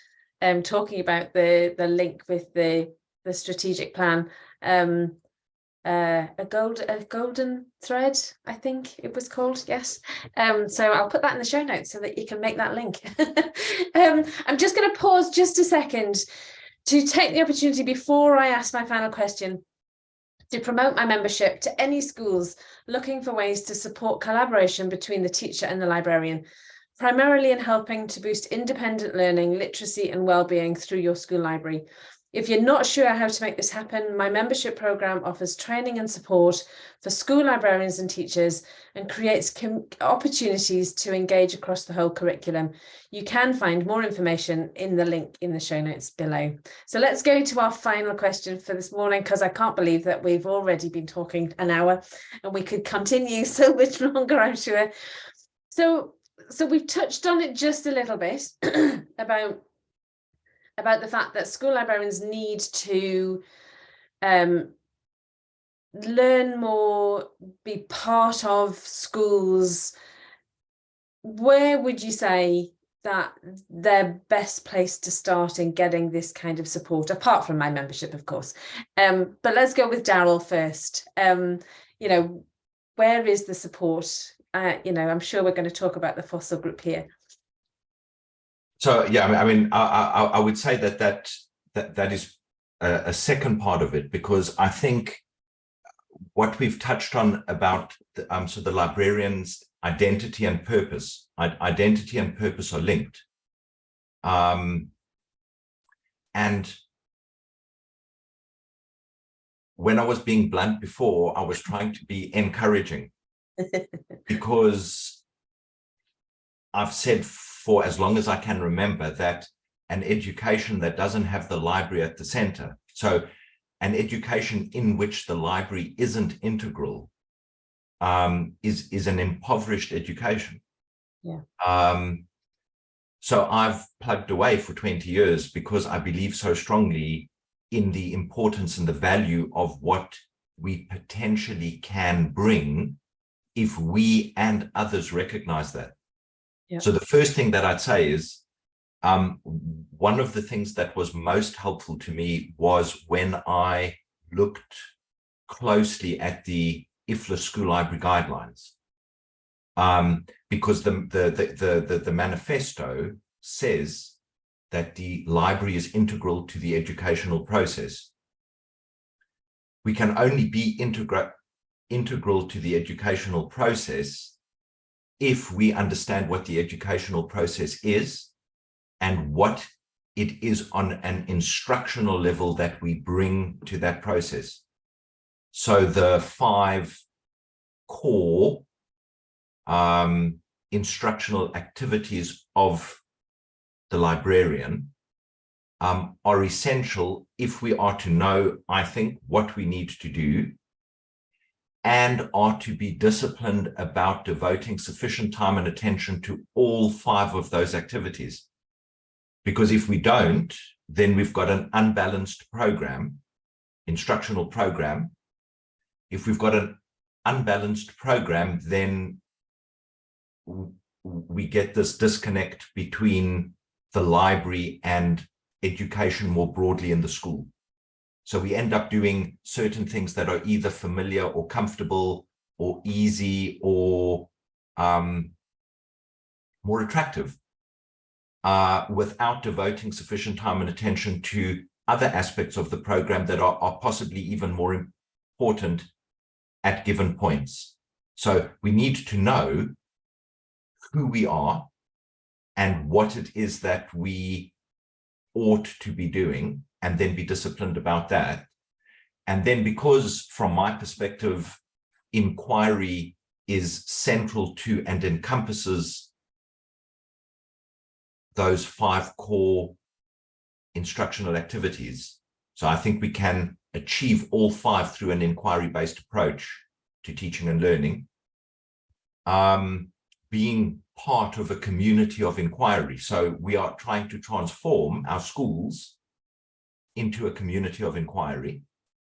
talking about the link with the strategic plan. A golden thread, I think it was called. Yes. So I'll put that in the show notes so that you can make that link. I'm just going to pause just a second to take the opportunity before I ask my final question to promote my membership to any schools looking for ways to support collaboration between the teacher and the librarian, primarily in helping to boost independent learning, literacy and well-being through your school library. If you're not sure how to make this happen, my membership program offers training and support for school librarians and teachers and creates opportunities to engage across the whole curriculum. You can find more information in the link in the show notes below. So let's go to our final question for this morning, because I can't believe that we've already been talking an hour and we could continue so much longer, I'm sure. So we've touched on it just a little bit about the fact that school librarians need to learn more, be part of schools. Where would you say that they're best placed to start in getting this kind of support, apart from my membership, of course? But let's go with Darryl first. Where is the support? I'm sure we're going to talk about the fossil group here. So yeah, I mean, I would say that is a second part of it, because I think what we've touched on about the librarians' identity and purpose. Identity and purpose are linked, and when I was being blunt before, I was trying to be encouraging, because I've said for as long as I can remember that an education that doesn't have the library at the center, so an education in which the library isn't integral, is an impoverished education. Yeah. So I've plugged away for 20 years because I believe so strongly in the importance and the value of what we potentially can bring if we and others recognize that. Yeah. So the first thing that I'd say is, one of the things that was most helpful to me was when I looked closely at the IFLA school library guidelines, because the manifesto says that the library is integral to the educational process. We can only be integral to the educational process if we understand what the educational process is and what it is on an instructional level that we bring to that process. So the 5 core instructional activities of the librarian are essential if we are to know, I think, what we need to do, and are to be disciplined about devoting sufficient time and attention to all 5 of those activities. Because if we don't, then we've got an unbalanced program, instructional program. If we've got an unbalanced program, then we get this disconnect between the library and education more broadly in the school. So we end up doing certain things that are either familiar or comfortable or easy or more attractive, without devoting sufficient time and attention to other aspects of the program that are possibly even more important at given points. So we need to know who we are and what it is that we ought to be doing, and then be disciplined about that. And then, because from my perspective, inquiry is central to and encompasses those 5 core instructional activities. So I think we can achieve all 5 through an inquiry-based approach to teaching and learning. Being part of a community of inquiry. So we are trying to transform our schools into a community of inquiry,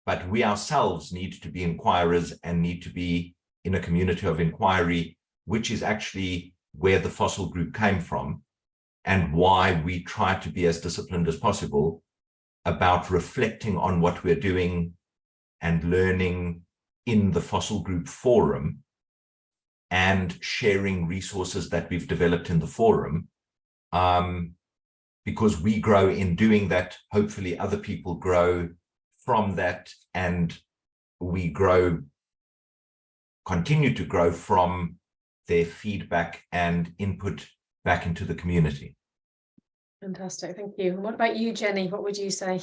but we ourselves need to be inquirers and need to be in a community of inquiry, which is actually where the fossil group came from. and why we try to be as disciplined as possible about reflecting on what we're doing and learning in the fossil group forum and sharing resources that we've developed in the forum, because we grow in doing that. Hopefully other people grow from that, and we continue to grow from their feedback and input back into the community. Fantastic, thank you. What about you, Jenny? What would you say?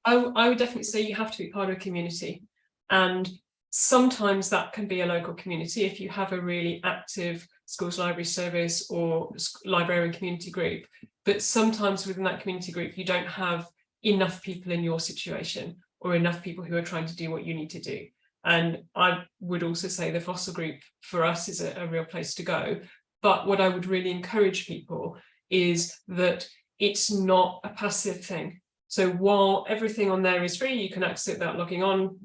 I would definitely say you have to be part of a community, and sometimes that can be a local community if you have a really active schools library service or librarian community group. But sometimes within that community group, you don't have enough people in your situation or enough people who are trying to do what you need to do. And I would also say the fossil group for us is a real place to go. But what I would really encourage people is that it's not a passive thing. So while everything on there is free, you can access it without logging on,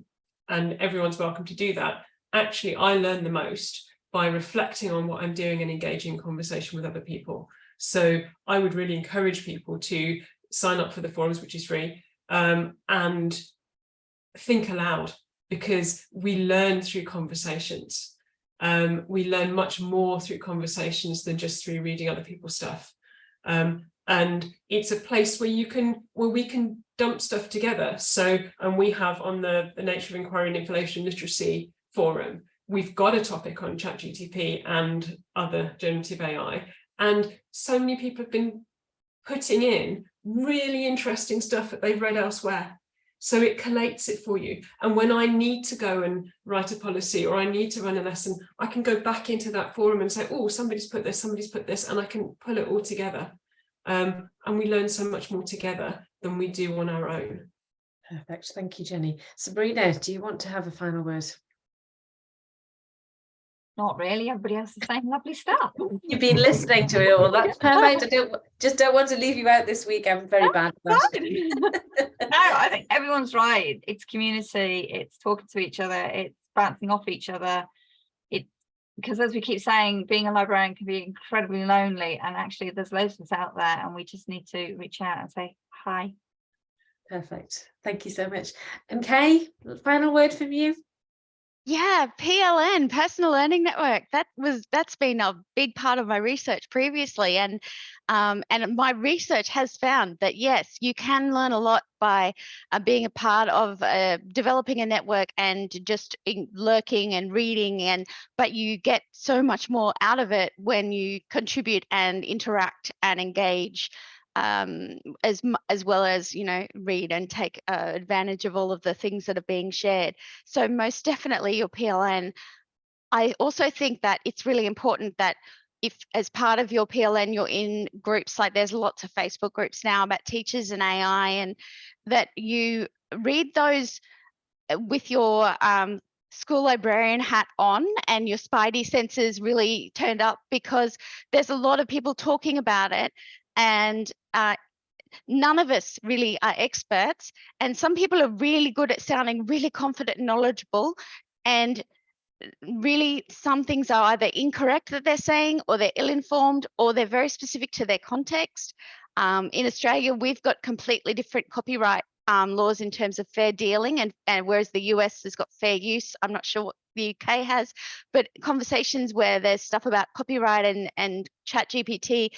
and everyone's welcome to do that. Actually, I learn the most by reflecting on what I'm doing and engaging in conversation with other people. So I would really encourage people to sign up for the forums, which is free, and think aloud, because we learn through conversations. We learn much more through conversations than just through reading other people's stuff. And it's a place where we can dump stuff together. So, and we have on the Nature of Inquiry and Information Literacy forum, we've got a topic on ChatGPT and other generative AI. And so many people have been putting in really interesting stuff that they've read elsewhere. So it collates it for you. And when I need to go and write a policy, or I need to run a lesson, I can go back into that forum and say, oh, somebody's put this, and I can pull it all together. And we learn so much more together than we do on our own. Perfect. Thank you, Jenny. Sabrina, do you want to have a final word? Not really. Everybody else is saying lovely stuff. You've been listening to it all. That's perfect. I don't want to leave you out this week. I'm very bad at that. No, I think everyone's right. It's community. It's talking to each other. It's bouncing off each other. Because as we keep saying, being a librarian can be incredibly lonely, and actually there's loads of us out there, and we just need to reach out and say hi. Perfect. Thank you so much. And Kay, final word from you? Yeah, PLN, Personal Learning Network. That's been a big part of my research previously, and my research has found that yes, you can learn a lot by being a part of developing a network and just lurking and reading, but you get so much more out of it when you contribute and interact and engage. As well as, read and take advantage of all of the things that are being shared. So most definitely your PLN. I also think that it's really important that if as part of your PLN you're in groups, like there's lots of Facebook groups now about teachers and AI, and that you read those with your school librarian hat on and your spidey senses really turned up, because there's a lot of people talking about it, and none of us really are experts, and some people are really good at sounding really confident and knowledgeable, and really some things are either incorrect that they're saying, or they're ill-informed, or they're very specific to their context. In Australia, we've got completely different copyright laws in terms of fair dealing, and whereas the US has got fair use. I'm not sure what the UK has, but conversations where there's stuff about copyright and ChatGPT,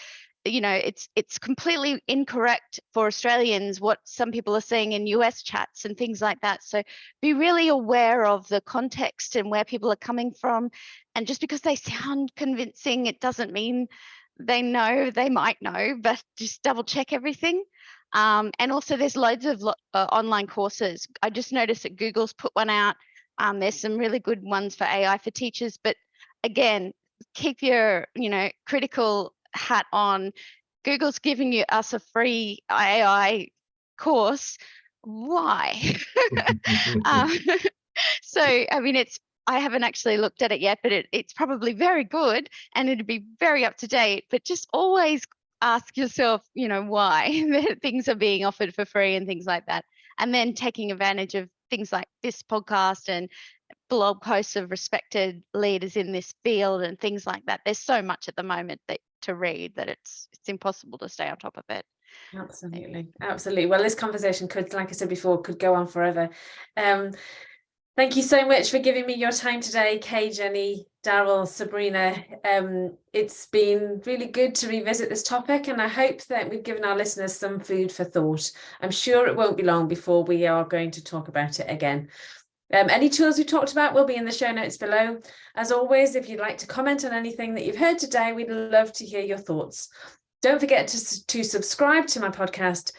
it's completely incorrect for Australians what some people are saying in US chats and things like that. So be really aware of the context and where people are coming from. And just because they sound convincing, it doesn't mean they know. They might know, but just double check everything. And also there's loads of online courses. I just noticed that Google's put one out. There's some really good ones for AI for teachers, but again, keep your critical hat on. Google's giving us a free AI course. Why? So I mean, I haven't actually looked at it yet, but it's probably very good and it'd be very up to date. But just always ask yourself, why things are being offered for free and things like that, and then taking advantage of things like this podcast and blog posts of respected leaders in this field and things like that. There's so much at the moment to read that it's it's impossible to stay on top of it. Absolutely. Well, this conversation could, like I said before, could go on forever. Thank you so much for giving me your time today, Kay, Jenny, Darryl, Sabrina. It's been really good to revisit this topic, and I hope that we've given our listeners some food for thought. I'm sure it won't be long before we are going to talk about it again. Any tools we talked about will be in the show notes below. As always, if you'd like to comment on anything that you've heard today, we'd love to hear your thoughts. Don't forget to subscribe to my podcast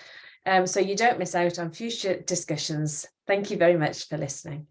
so you don't miss out on future discussions. Thank you very much for listening.